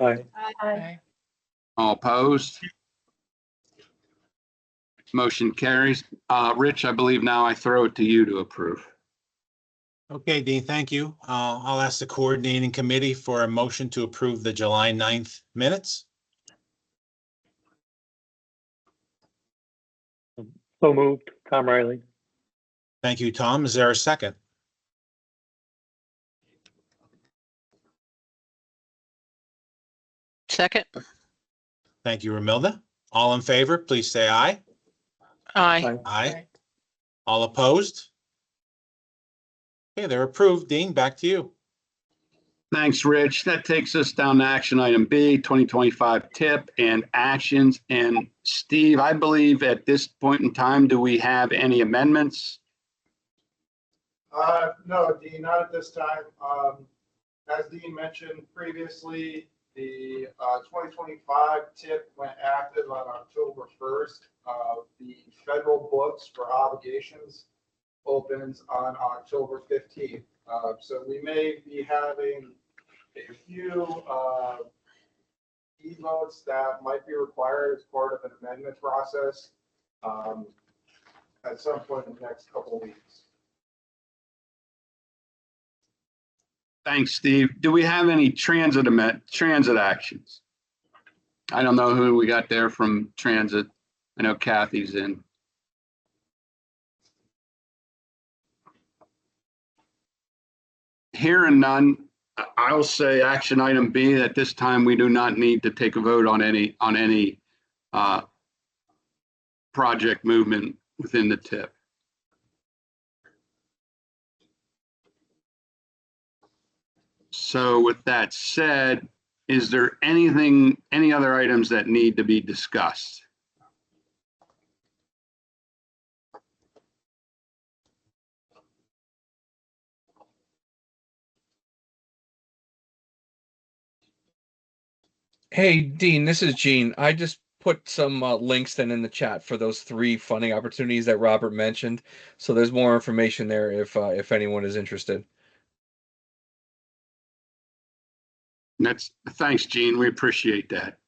Aye. Aye. All opposed? Motion carries. Rich, I believe now I throw it to you to approve. Okay, Dean, thank you. I'll ask the coordinating committee for a motion to approve the July 9th minutes. So moved. Tom Riley. Thank you, Tom. Is there a second? Second. Thank you, Romilda. All in favor, please say aye. Aye. Aye. All opposed? Okay, they're approved. Dean, back to you. Thanks, Rich. That takes us down to action item B, 2025 tip and actions. And Steve, I believe at this point in time, do we have any amendments? No, Dean, not at this time. As Dean mentioned previously, the 2025 tip went active on October 1st. The federal books for obligations opens on October 15th. So we may be having a few e-votes that might be required as part of an amendment process at some point in the next couple of weeks. Thanks, Steve. Do we have any transit actions? I don't know who we got there from transit. I know Kathy's in. Hearing none, I'll say action item B, at this time, we do not need to take a vote on any project movement within the tip. So with that said, is there any other items that need to be discussed? Hey, Dean, this is Gene. I just put some links then in the chat for those 3 funding opportunities that Robert mentioned. So there's more information there if anyone is interested. Thanks, Gene. We appreciate that.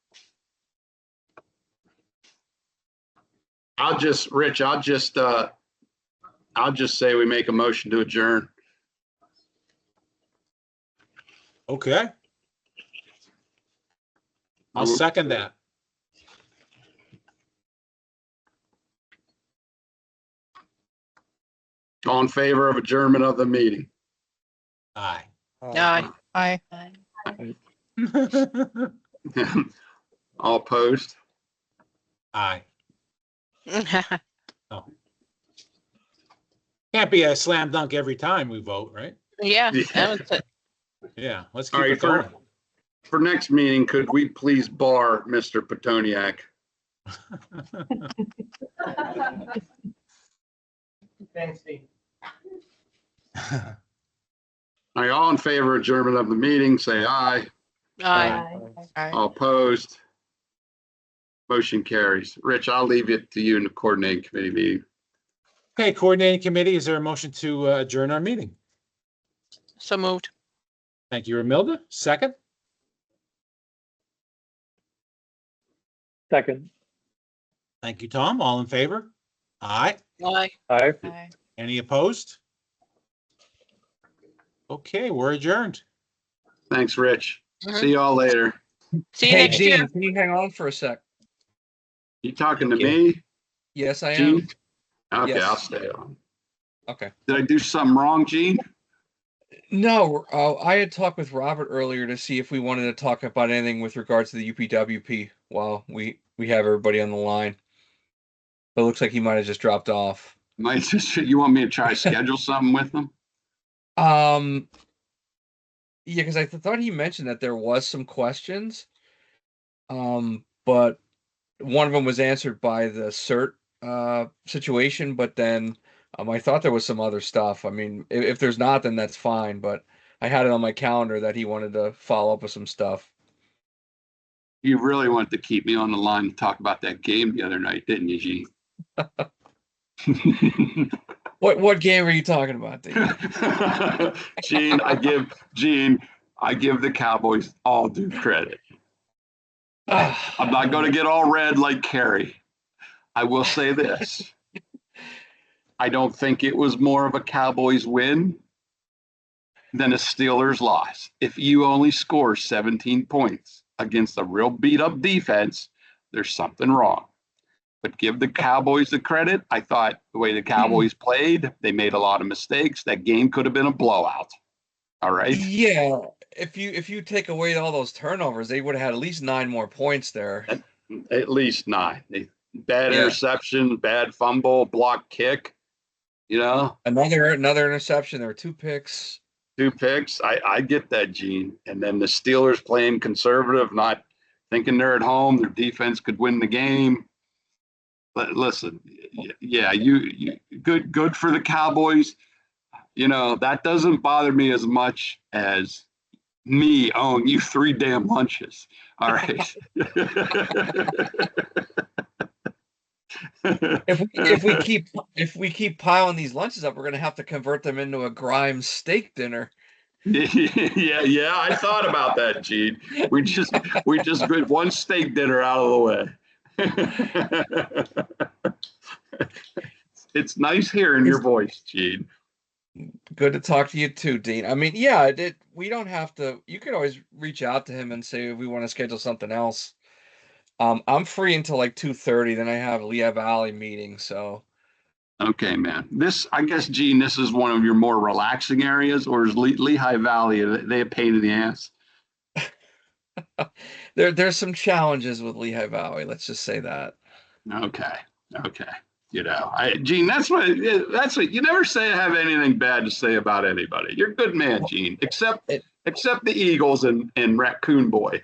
Rich, I'll just say we make a motion to adjourn. Okay. I'll second that. All in favor of adjournment of the meeting? Aye. Aye. Aye. All opposed? Aye. Oh. Can't be a slam dunk every time we vote, right? Yeah, Yeah. that was it. Yeah, let's All keep right, it going. For next meeting, could we please bar Mr. Petoniak? Thanks, Dean. All right, all in favor of adjournment of the meeting, say aye. Aye. Aye. All opposed? Motion carries. Rich, I'll leave it to you in the coordinating committee meeting. Okay, coordinating committee, is there a motion to adjourn our meeting? So moved. Thank you, Ramilda. Second? Second. Thank you, Tom. All in favor? Aye. Aye. Aye. Aye. Any opposed? Okay, we're adjourned. Thanks, Rich. Mhm. See y'all later. See you Hey, next Dean, year. can you hang on for a sec? You talking to Thank me, Yes, I am. Gene? Okay, Yes. I'll stay on. Okay. Did I do something wrong, Gene? No, I had talked with Robert earlier to see if we wanted to talk about anything with regards to the UPWP while we have everybody on the line. But it looks like he might have just dropped off. You want me to try to schedule something with them? Yeah, because I thought he mentioned that there was some questions, but one of them was answered by the cert situation, but then I thought there was some other stuff. I mean, if there's not, then that's fine, but I had it on my calendar that he wanted to follow up with some stuff. You really wanted to keep me on the line to talk about that game the other night, didn't you, Gene? What game are you talking about, Dave? Gene, I give the Cowboys all due credit. I'm not going to get all red like Kerry. I will say this. I don't think it was more of a Cowboys win than a Steelers loss. If you only score 17 points against a real beat up defense, there's something wrong. But give the Cowboys the credit. I thought the way the Cowboys played, they made a lot of mistakes. That game could have been a blowout. All right. Yeah, if you take away all those turnovers, they would have had at least 9 more points there. At least 9. Bad interception, bad fumble, block kick. You know, another interception. There were 2 picks. 2 picks. I get that, Gene. And then the Steelers playing conservative, not thinking they're at home. Their defense could win the game. But listen, yeah, you good for the Cowboys. You know, that doesn't bother me as much as me owing you 3 damn lunches. All right. if we keep piling these lunches up, we're gonna have to convert them into a Grimes steak dinner. Yeah, I thought about that, Gene. We just get one steak dinner out of the way. It's nice hearing your voice, Gene. Good to talk to you too, Dean. I mean, yeah, we don't have to. You could always reach out to him and say if we want to schedule something else. I'm free until like 2:30. Then I have Lehigh Valley meeting. So, Okay, man. This, I guess, Gene, this is one of your more relaxing areas, or is Lehigh Valley, are they a pain in the ass? There's some challenges with Lehigh Valley. Let's just say that. Okay, okay. Gene, that's what you never say I have anything bad to say about anybody. You're a good man, Gene, except the Eagles and Raccoon Boy.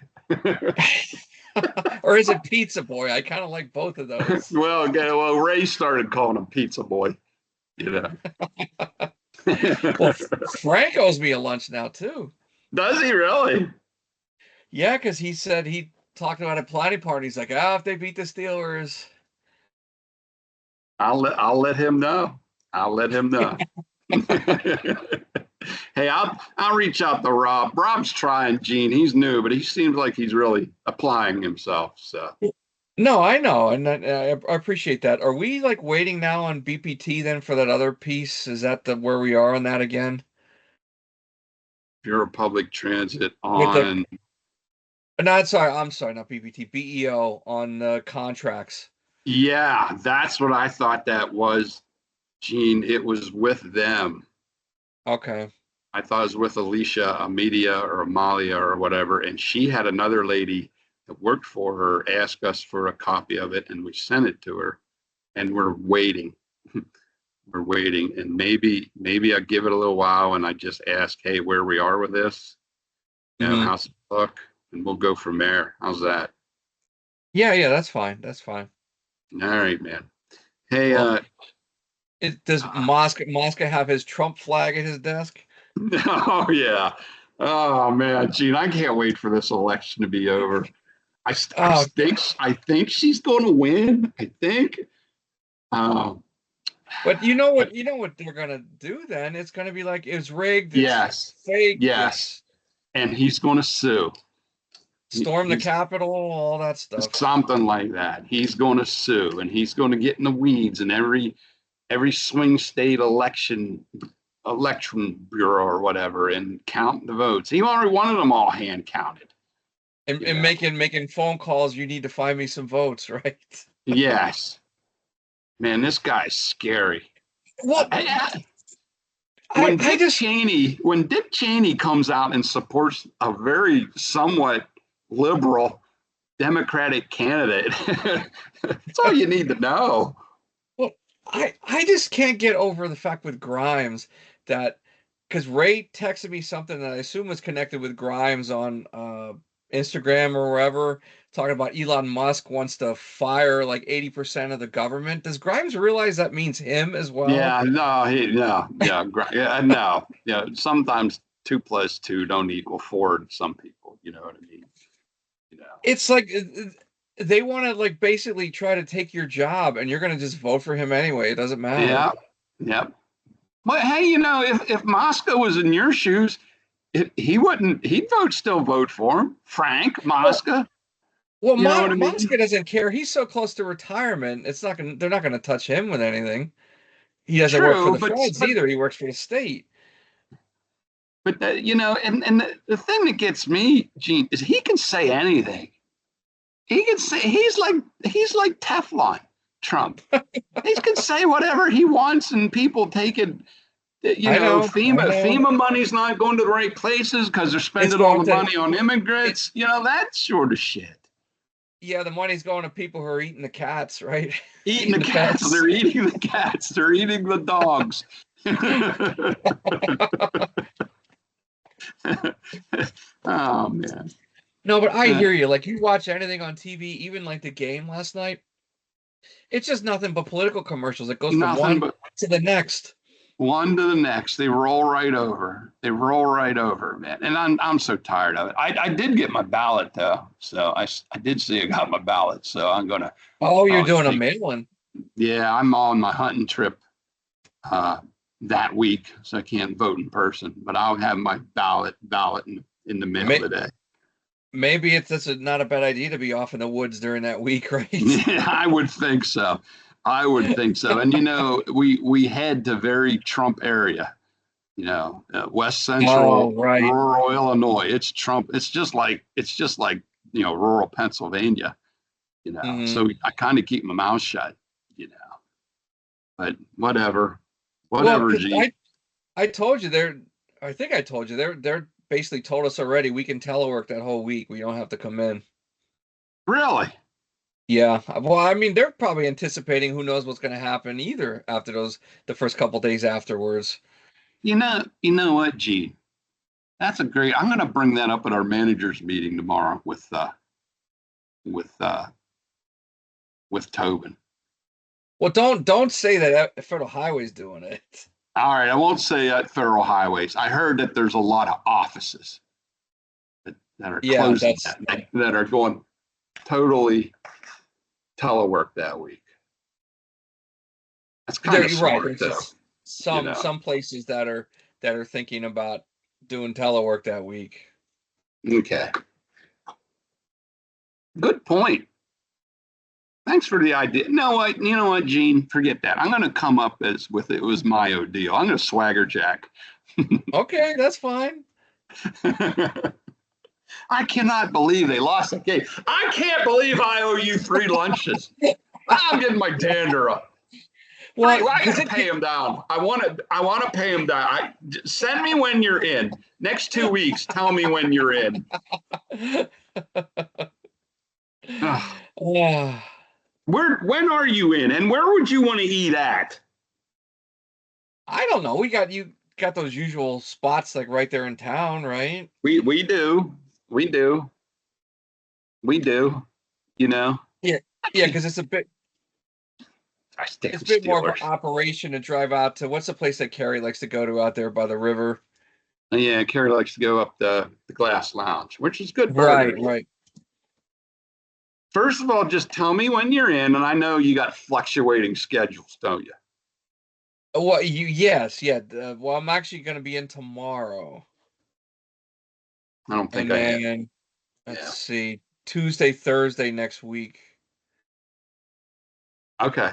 Or is it Pizza Boy? I kind of like both of those. Well, okay, well, Ray started calling him Pizza Boy. Well, Frank owes me a lunch now too. Does he really? Yeah, because he said he talked about a planning party. He's like, if they beat the Steelers. I'll let him know. I'll let him know. Hey, I'll reach out to Rob. Rob's trying, Gene. He's new, but he seems like he's really applying himself. So. No, I know, and I appreciate that. Are we like waiting now on BPT then for that other piece? Is that where we are on that again? Bureau of Public Transit With on. No, I'm sorry, not BPT, BEO on contracts. Yeah, that's what I thought that was, Gene. It was with them. Okay. I thought it was with Alicia, Amelia, or Amalia, or whatever, and she had another lady that worked for her ask us for a copy of it, and we sent it to her, and we're waiting. We're waiting, and maybe I give it a little while, and I just ask, hey, where we are with this, how's it look, and we'll go from there. How's that? Yeah, that's fine. That's fine. All right, man. Hey, does Mosca have his Trump flag at his desk? Oh yeah. Oh man, Gene, I can't wait for this election to be over. I think she's going to win. I think. But you know what they're gonna do then? It's gonna be like it's rigged. Yes. Fake. Yes. And he's going to sue. Storm the Capitol, all that stuff. Something like that. He's going to sue, and he's going to get in the weeds in every swing state election bureau or whatever and count the votes. He already wanted them all hand counted. And making phone calls. You need to find me some votes, right? Yes. Man, this guy's scary. What? When Dick Cheney comes out and supports a very somewhat liberal Democratic candidate, that's all you need to know. Well, I just can't get over the fact with Grimes that because Ray texted me something that I assume was connected with Grimes on Instagram or wherever, talking about Elon Musk wants to fire like 80% of the government. Does Grimes realize that means him as well? Yeah, no. Yeah, sometimes 2 + 2 don't equal 4 to some people. You know what I mean? It's like they want to like basically try to take your job, and you're going to just vote for him anyway. It doesn't matter. Yeah. But hey, if Moscow was in your shoes, he'd still vote for him. Frank Moscow. Well, Mosca doesn't care. He's so close to retirement. They're not gonna touch him with anything. He doesn't work for the feds either. He works for the state. But and the thing that gets me, Gene, is he can say anything. He can say he's like Teflon Trump. He can say whatever he wants, and people take it. FEMA money's not going to the right places because they're spending all the money on immigrants. That sort of shit. Yeah, the money's going to people who are eating the cats, right? Eating the cats. Pets. They're eating the cats. They're eating the dogs. Oh, man. No, but I hear you. Like, you watch anything on TV, even like the game last night, it's just nothing but political commercials. It goes from one to the next. One to the next. They roll right over. Man. And I'm so tired of it. I did get my ballot, though. So I did see I got my ballot. So I'm going to. Oh, you're doing a mail-in. Yeah, I'm on my hunting trip that week. So I can't vote in person. But I'll have my ballot in the mail today. Maybe that's not a bad idea to be off in the woods during that week, right? Yeah, I would think so. And we head to very Trump area, West Central, rural Illinois. It's Trump. It's just like rural Pennsylvania, So I kind of keep my mouth shut, but whatever, Well, whatever, 'cause Gene. I told you I think I told you they're basically told us already we can telework that whole week. We don't have to come in. Really? Yeah. Well, I mean, they're probably anticipating who knows what's going to happen either after the first couple days afterwards. You know what, Gene? That's a great. I'm going to bring that up at our managers meeting tomorrow with Tobin. Well, don't say that Federal Highway's doing it. All right, I won't say at Federal Highways. I heard that there's a lot of offices that are Yeah, closing that's that are going totally telework that week. That's kind of you're right. smart, There's though. just some places that are thinking about doing telework that week. Okay. Good point. Thanks for the idea. No, you know what, Gene? Forget that. I'm going to come up as with it was my deal. I'm going to swagger jack. Okay, that's fine. I cannot believe they lost the game. I can't believe I owe you 3 lunches. I'm getting my dander up. Well, I gotta pay him down. I want to pay him down. Send me when you're in. Next 2 weeks, tell me when you're in. When are you in, and where would you want to eat at? I don't know. You got those usual spots like right there in town, right? We do. You know. Yeah, because it's a bit more of an operation to drive out to what's the place that Carrie likes to go to out there by the river. Yeah, Carrie likes to go up the Glass Lounge, which is good. Right. First of all, just tell me when you're in, and I know you got fluctuating schedules, don't you? Well, yes. Well, I'm actually going to be in tomorrow. I don't think let's see, Tuesday, Thursday next week. Okay.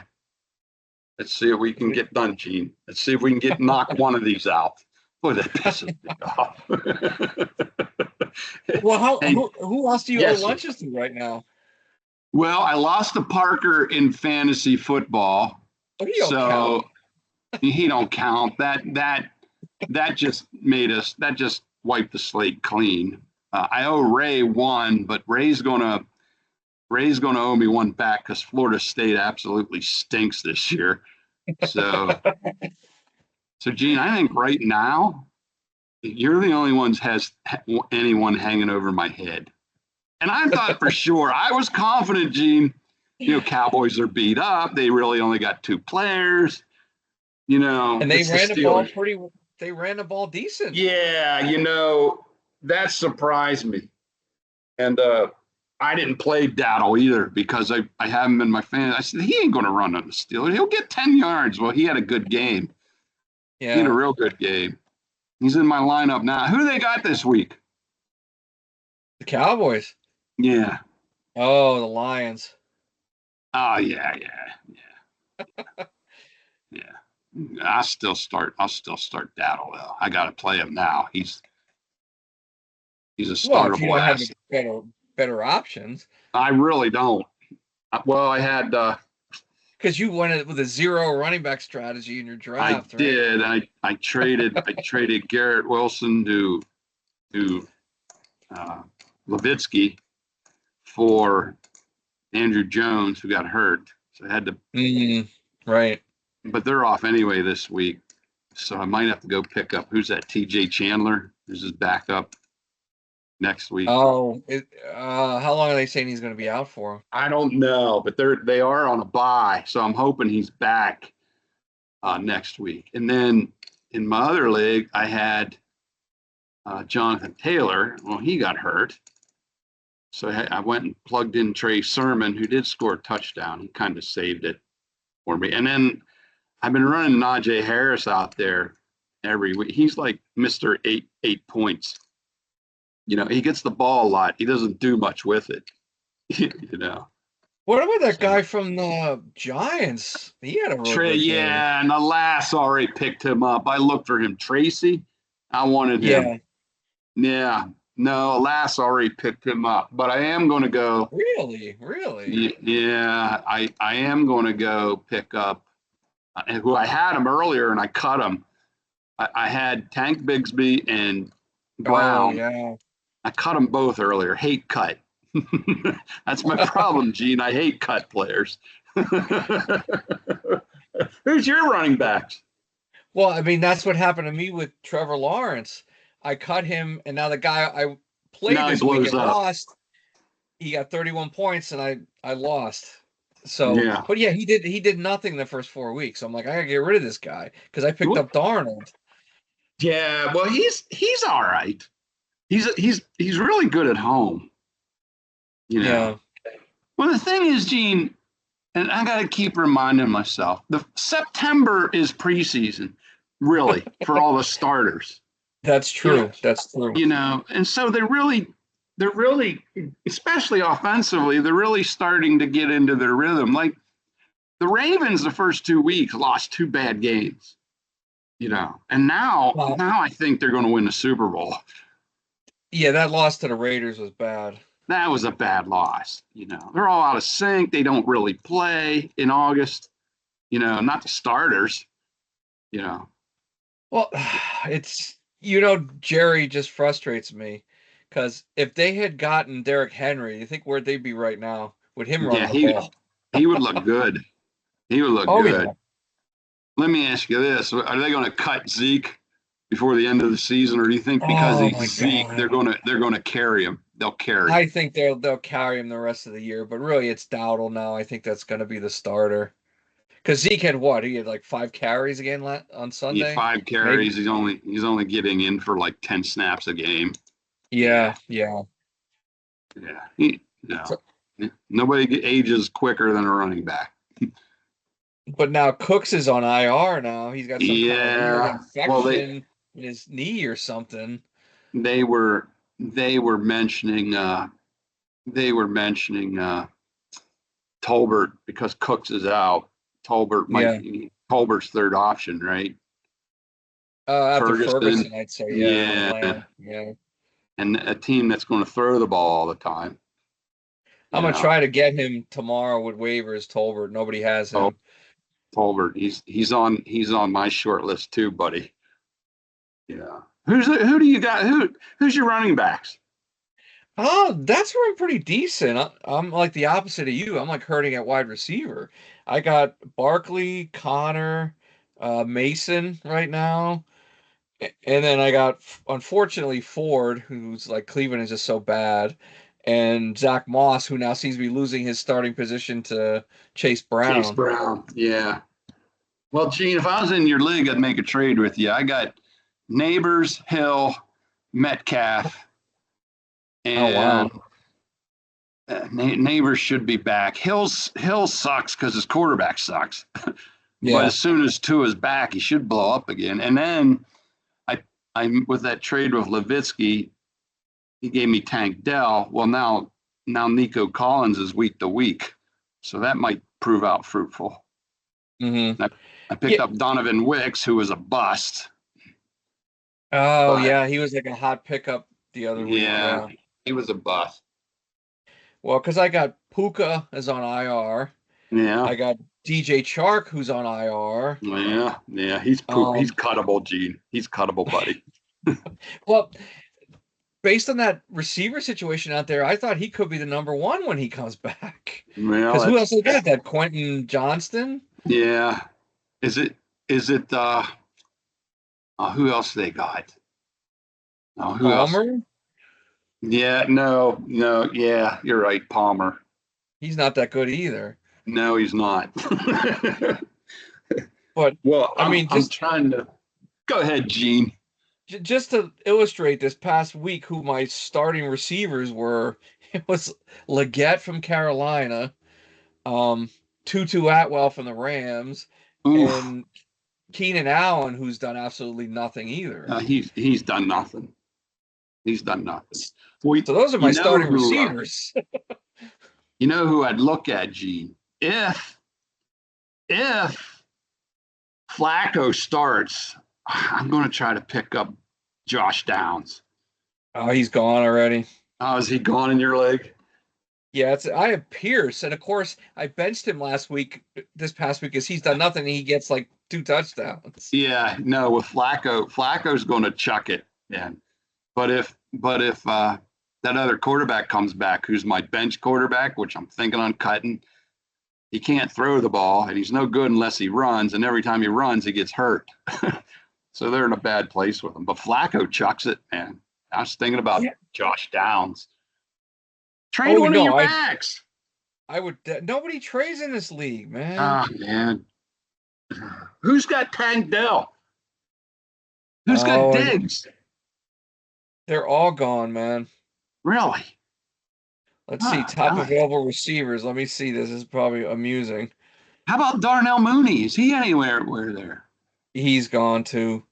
Let's see if we can get done, Gene. Let's see if we can knock one of these out. Boy, that pisses me off. Well, who else do you owe lunches to right now? Well, I lost to Parker in fantasy football. Oh, he don't count. He don't count. That just wiped the slate clean. I owe Ray 1, but Ray's gonna owe me 1 back because Florida State absolutely stinks this year. So, Gene, I think right now you're the only one has anyone hanging over my head. And I thought for sure, I was confident, Gene, Cowboys are beat up. They really only got 2 players, And they ran the ball decent. Yeah, that surprised me. And I didn't play Dowdle either because I have him in my fan. I said, he ain't going to run on the Steelers. He'll get 10 yards. Well, he had a good game. Yeah. He had a real good game. He's in my lineup now. Who they got this week? The Cowboys. Yeah. Oh, the Lions. Oh, yeah. I'll still start Dowdle though. I got to play him now. He's a startable. Well, if you don't have better options. I really don't. Well, I had because you went with a 0 running back strategy in your draft. I did. I traded Garrett Wilson to Levitsky for Andrew Jones, who got hurt. So I had to. Right. But they're off anyway this week, so I might have to go pick up. Who's that? TJ Chandler. Who's his backup next week? Oh, how long are they saying he's going to be out for? I don't know, but they are on a bye, so I'm hoping he's back next week. And then in my other league, I had Jonathan Taylor. Well, he got hurt, so I went and plugged in Trey Sermon, who did score a touchdown. He kind of saved it for me. And then I've been running Najee Harris out there every week. He's like Mr. 8 points. He gets the ball a lot. He doesn't do much with it. What about that guy from the Giants? He had a real good game. Yeah, and Alas already picked him up. I looked for him. Tracy, I wanted him. Yeah. No, Alas already picked him up. But I am going to go. Really? Yeah, I am going to go pick up who I had him earlier and I cut him. I had Tank Bigsby and Oh, Brown. yeah. I cut them both earlier. Hate cut. That's my problem, Gene. I hate cut players. Who's your running backs? Well, I mean, that's what happened to me with Trevor Lawrence. I cut him, and now the guy I played Now he this week blows and up. lost. He got 31 points, and I lost. So, Yeah. but yeah, he did nothing the first 4 weeks. I'm like, I gotta get rid of this guy because I picked up Darnold. Yeah, well, he's all right. He's really good at home. You know. Yeah. Well, the thing is, Gene, and I got to keep reminding myself, the September is preseason, really, for all the starters. That's true. That's true. You know, and so they're really, especially offensively, they're really starting to get into their rhythm. Like the Ravens, the first 2 weeks lost 2 bad games. You know, and now I think they're going to win the Super Bowl. Yeah, that loss to the Raiders was bad. That was a bad loss. You know, they're all out of sync. They don't really play in August. You know, not the starters. You know. Well, it's Jerry just frustrates me because if they had gotten Derrick Henry, you think where'd they be right now with him running the ball? He would look good. He would look good. Yeah. Let me ask you this: are they going to cut Zeke before the end of the season, or do you think because he's Zeke, they're going to carry him? They'll carry. I think they'll carry him the rest of the year, but really it's Dowdle now. I think that's going to be the starter. Because Zeke had what? He had like 5 carries again on Sunday. Yeah, 5 carries. Maybe. He's only getting in for like 10 snaps a game. Yeah. Nobody ages quicker than a running back. But now Cooks is on IR now. He's got some kind of infection in his knee or something. They were mentioning Tolbert because Cooks is out. Tolbert might be Tolbert's third option, right? After Ferguson, I'd say, yeah. And a team that's going to throw the ball all the time. I'm gonna try to get him tomorrow with waivers. Tolbert, nobody has him. Tolbert, he's on my short list too, buddy. Yeah. Who do you got? Who's your running backs? Oh, that's where I'm pretty decent. I'm like the opposite of you. I'm like hurting at wide receiver. I got Barkley, Connor, Mason right now. And then I got, unfortunately, Ford, who's like Cleveland is just so bad, and Zach Moss, who now seems to be losing his starting position to Chase Brown. Chase Brown, yeah. Well, Gene, if I was in your league, I'd make a trade with you. I got Neighbors, Hill, Metcalf, and Neighbors should be back. Hill sucks because his quarterback sucks. But as soon as Tua's back, he should blow up again. And then I'm with that trade with Levitsky. He gave me Tank Dell. Well, now Nico Collins is week to week, so that might prove out fruitful. Mm-hmm. I picked up Donovan Wicks, who was a bust. Oh, yeah, he was like a hot pickup the other week. Yeah, he was a bust. Well, because I got Puka is on IR. Yeah. I got DJ Chark, who's on IR. Yeah, he's cuttable, Gene. He's cuttable, buddy. Well, based on that receiver situation out there, I thought he could be the number 1 when he comes back. Because who else they got? That Quentin Johnston? Yeah. Is it who else they got? Who Palmer? else? Yeah, no, yeah, you're right, Palmer. He's not that good either. No, he's not. But I'm trying to go ahead, Gene. Just to illustrate this past week, who my starting receivers were, it was Leggett from Carolina, Tutu Atwell from the Rams, and Keenan Allen, who's done absolutely nothing either. He's done nothing. He's done nothing. So those are my starting receivers. You know who I'd look at, Gene? If Flacco starts, I'm going to try to pick up Josh Downs. Oh, he's gone already. Oh, is he gone in your league? Yeah, I have Pierce, and of course I benched him this past week, because he's done nothing. And he gets like 2 touchdowns. Yeah, no, with Flacco's going to chuck it. Yeah. But if that other quarterback comes back, who's my bench quarterback, which I'm thinking on cutting, he can't throw the ball, and he's no good unless he runs. And every time he runs, he gets hurt. So they're in a bad place with him. But Flacco chucks it, man. I was thinking about Josh Downs. Trade one of your backs. I would. Nobody trades in this league, man. Ah, man. Who's got Tank Dell? Who's got Diggs? They're all gone, man. Really? Let's see. Top available receivers. Let me see. This is probably amusing. How about Darnell Mooney? Is he anywhere there? He's gone too.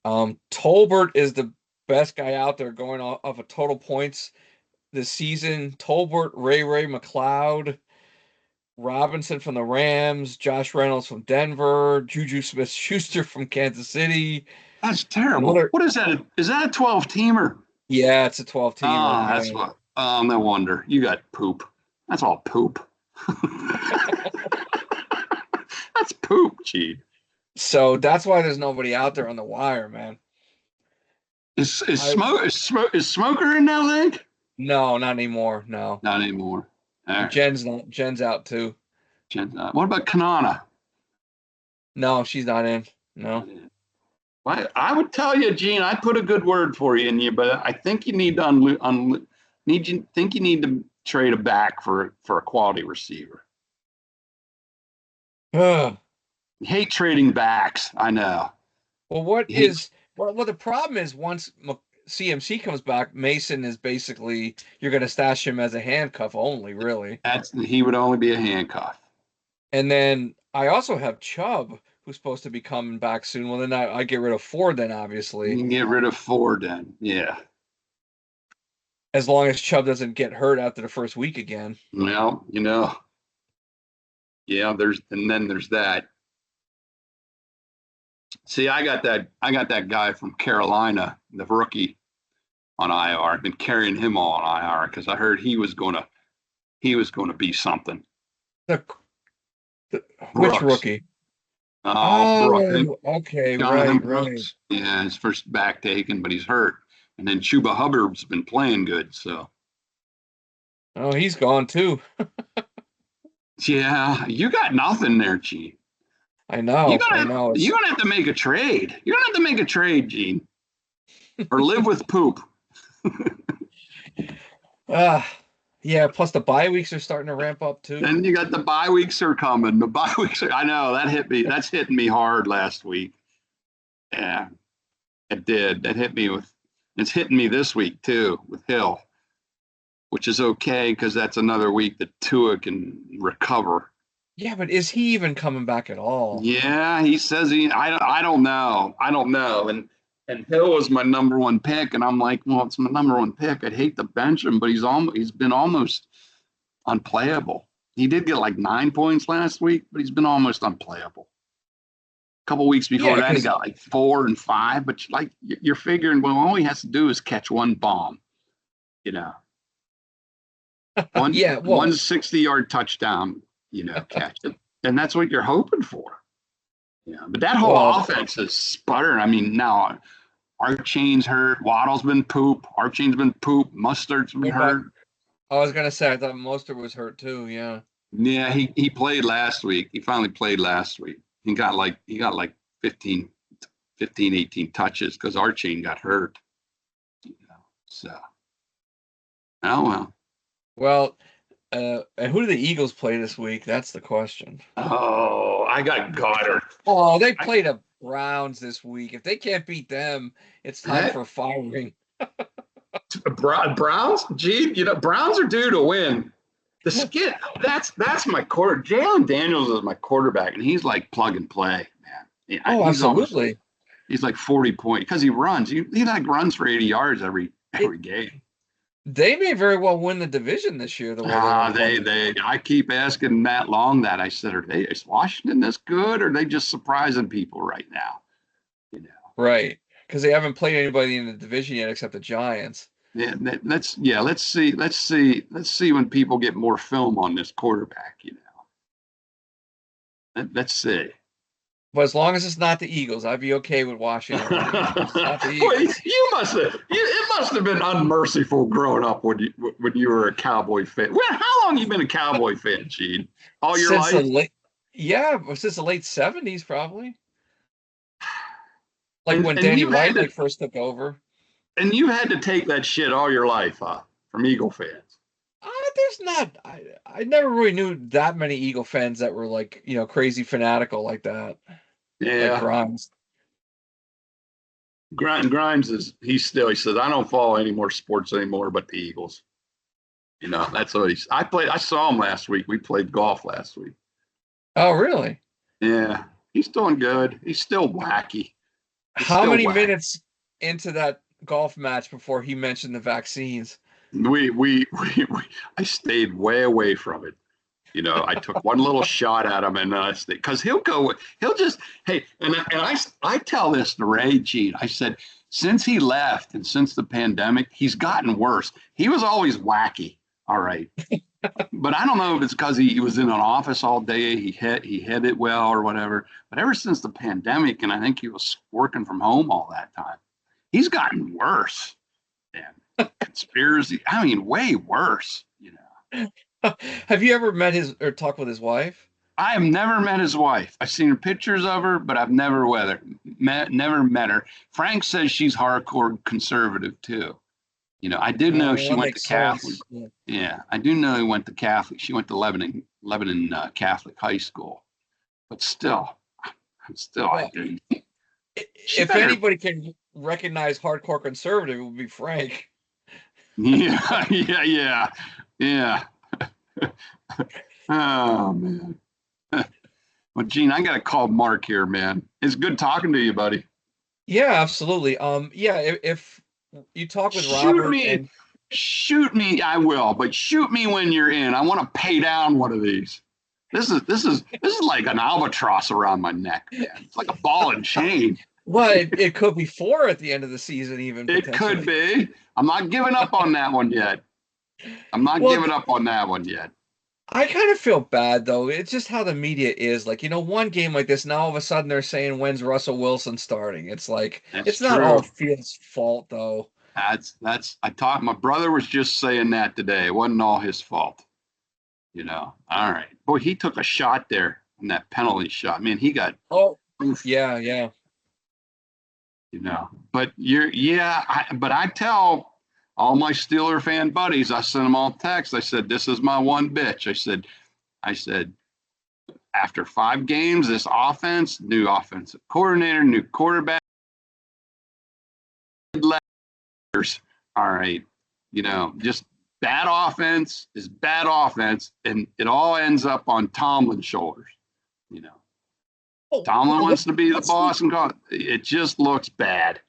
Tolbert is the best guy out there going off of total points this season. Tolbert, Ray McLeod, Robinson from the Rams, Josh Reynolds from Denver, Juju Smith-Schuster from Kansas City. That's terrible. What is that? Is that a 12-teamer? Yeah, it's a 12-teamer. Oh, that's what. Oh, no wonder. You got poop. That's all poop. That's poop, Gene. So that's why there's nobody out there on the wire, man. Is Smoker in that league? No, not anymore. No, not anymore. Right. Jen's out too. Jen's out. What about Kanana? No, she's not in. No. Well, I would tell you, Gene, I'd put a good word for you in you, but I think you need to need to trade a back for a quality receiver. Hate trading backs. I know. Well, well, the problem is once CMC comes back, Mason is basically, you're going to stash him as a handcuff only, really. He would only be a handcuff. And then I also have Chubb, who's supposed to be coming back soon. Well, then I get rid of Ford then, obviously. You can get rid of Ford then, yeah. As long as Chubb doesn't get hurt after the first week again. Well, yeah, there's that. See, I got that guy from Carolina, the rookie, on IR. I've been carrying him all on IR because I heard he was going to be something. Which rookie? Brooks. Okay, Jonathan right. Brooks. Yeah, his first back taken, but he's hurt. And then Chuba Hubbard's been playing good, so. Oh, he's gone too. Yeah, you got nothing there, Gene. I know. You're gonna have to make a trade. You're gonna have to make a trade, Gene, or live with poop. Yeah. Plus the bye weeks are starting to ramp up too. Then you got the bye weeks are coming. The bye weeks I know that hit me. That's hitting me hard last week. Yeah, it did. That hit me it's hitting me this week too with Hill, which is okay because that's another week that Tua can recover. Yeah, but is he even coming back at all? Yeah, he says I don't know. And Hill was my number one pick, and I'm like, well, it's my number one pick. I'd hate to bench him, but he's been almost unplayable. He did get like 9 points last week, but he's been almost unplayable. A couple weeks before that, he got like 4 and 5. But you're figuring, well, all he has to do is catch one bomb, one 60-yard touchdown. Catch it. And that's what you're hoping for. Yeah. But that whole offense is sputtering. I mean, now Archain's hurt. Waddle's been poop. Archain's been poop. Mustard's been hurt. I was going to say, I thought Mustard was hurt too. Yeah. Yeah. He played last week. He finally played last week. He got like 15, 18 touches because Archain got hurt. So. Oh, well. Well, and who do the Eagles play this week? That's the question. Oh, I got Goddard. Oh, they play the Browns this week. If they can't beat them, it's time for firing. Browns? Gee, Browns are due to win. That's my quarter. Jalen Daniels is my quarterback, and he's like plug and play, man. Yeah, absolutely. He's like 40 points because he runs. He like runs for 80 yards every game. They may very well win the division this year. I keep asking Matt Long that. I said, is Washington this good, or are they just surprising people right now? Right, because they haven't played anybody in the division yet except the Giants. Yeah, let's see when people get more film on this quarterback, you know. Let's see. But as long as it's not the Eagles, I'd be okay with Washington winning. It's not the Well, Eagles. it must have been unmerciful growing up when you were a Cowboy fan. Well, how long you been a Cowboy fan, Gene? All your Since the life? late, yeah, since the late 70s, probably. Like when And Danny you had White to first took over. and you had to take that shit all your life, huh? From Eagle fans. There's not. I never really knew that many Eagle fans that were like crazy fanatical like that. Like Yeah. Grimes. Grimes he says, I don't follow any more sports anymore but the Eagles. You know, that's what I saw him last week. We played golf last week. Oh, really? Yeah. He's doing good. He's still wacky. How many minutes into that golf match before he mentioned the vaccines? I stayed way away from it. You know, I took one little shot at him, and I stayed because he'll just hey, and I tell this to Ray Gene. I said since he left and since the pandemic, he's gotten worse. He was always wacky, all right, but I don't know if it's because he was in an office all day. He hit it well or whatever. But ever since the pandemic, and I think he was working from home all that time, he's gotten worse. And conspiracy, I mean, way worse. You know. Have you ever met or talked with his wife? I have never met his wife. I've seen pictures of her, but I've never never met her. Frank says she's hardcore conservative too. You know, I did know she went to Catholic. Yeah, I do know he went to Catholic. She went to Lebanon Catholic high school, but still, I didn't. If anybody can recognize hardcore conservative, it would be Frank. Yeah. Oh man. Well, Gene, I got to call Mark here, man. It's good talking to you, buddy. Yeah, absolutely. Yeah, if you talk with Robert and shoot me, I will, but shoot me when you're in. I want to pay down one of these. This is like an albatross around my neck, man. It's like a ball and chain. Well, it could be 4 at the end of the season, even. It could be. I'm not giving up on that one yet. I kind of feel bad though. It's just how the media is. Like, one game like this, now all of a sudden they're saying when's Russell Wilson starting. It's like it's not all Fields' fault though. My brother was just saying that today. It wasn't all his fault. You know. All right. Boy, he took a shot there in that penalty shot. Man, he got yeah. You know, but I tell all my Steeler fan buddies, I sent them all text. I said, this is my one bitch. I said, after 5 games, this offense, new offensive coordinator, new quarterback, all right, just bad offense is bad offense, and it all ends up on Tomlin's shoulders. Tomlin wants to be the boss, and it just looks bad.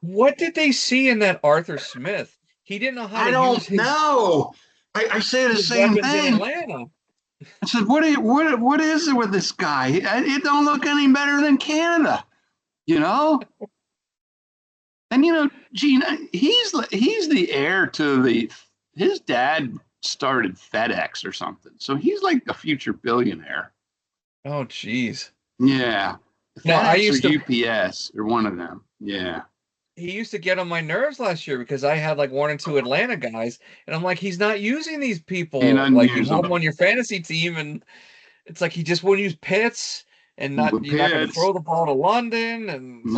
What did they see in that Arthur Smith? He didn't know how to use his. Know. I say the same thing. In Atlanta. I said, what is it with this guy? It don't look any better than Canada, And Gene, he's the heir to his dad started FedEx or something, so he's like the future billionaire. Oh, geez. Yeah. No, I used to UPS or one of them. Yeah. He used to get on my nerves last year because I had like 1 or 2 Atlanta guys, and I'm like, he's not using these people. Like you have them on your fantasy team, and it's like he just wouldn't use Pitts, and you're not going to throw the ball to London and the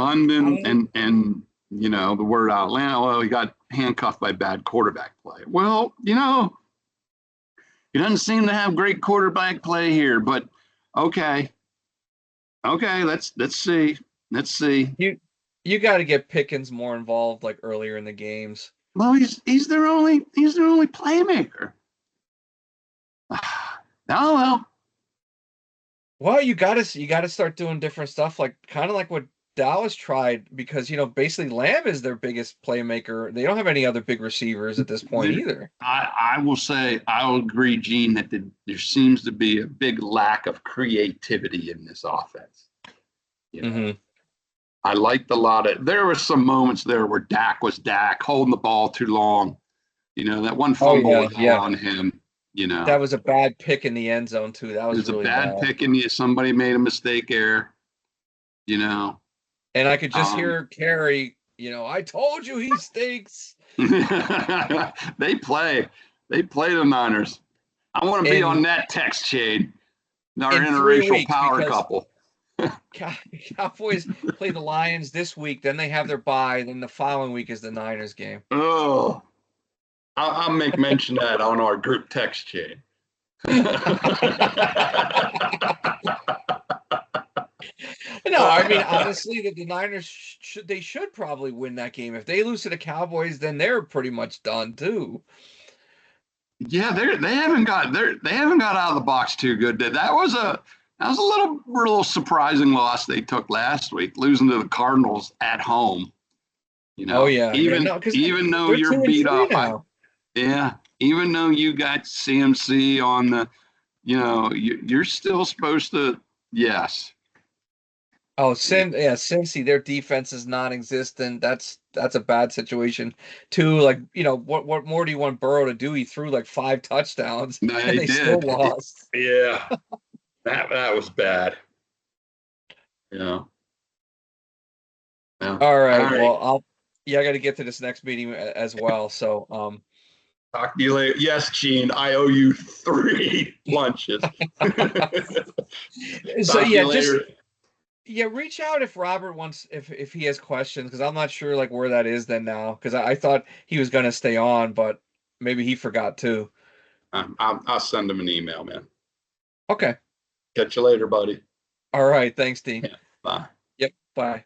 word out Atlanta. Well, he got handcuffed by bad quarterback play. Well, he doesn't seem to have great quarterback play here, but okay, let's see. You got to get Pickens more involved, like earlier in the games. Well, he's their only playmaker. Oh well, you got to start doing different stuff, like kind of like what Dallas tried, because basically Lamb is their biggest playmaker. They don't have any other big receivers at this point either. I will agree, Gene, that there seems to be a big lack of creativity in this offense. I liked a lot of, there were some moments there where Dak was Dak, holding the ball too long. You know, that one Oh fumble yeah, was all yeah. on him, you know. That was a bad pick in the end zone too. That It was was a really bad bad. pick and somebody made a mistake there, you know. And I could just Um, hear Carrie, I told you he stinks. they play the Niners. I want to be on In that text chain, our in 3 interracial weeks power because couple. Cowboys play the Lions this week, then they have their bye, then the following week is the Niners game. Oh, I'll make mention of that on our group text chain. No, I mean honestly, the Niners should probably win that game. If they lose to the Cowboys, then they're pretty much done too. Yeah, they haven't got out of the box too good. That was a little surprising loss they took last week, losing to the Cardinals at home. You Oh know, yeah, no, because even though they're you're 2-3 beat up, now. yeah, even though you got CMC on the, you're still supposed to, yes. Oh, Cincy, their defense is non-existent. That's a bad situation too. Like, what more do you want Burrow to do? He threw like 5 touchdowns and They they still did. lost. Yeah, that was bad. Yeah. Yeah. All right. All right. Well, I got to get to this next meeting as well. So, Talk to you later. Yes, Gene, I owe you 3 lunches. so Talk to you just later. reach out if Robert wants, if he has questions, because I'm not sure like where that is then now, because I thought he was gonna stay on, but maybe he forgot too. I'll send him an email, man. Okay. Catch you later, buddy. All right. Thanks, Dean. Yeah, bye. Yep. Bye.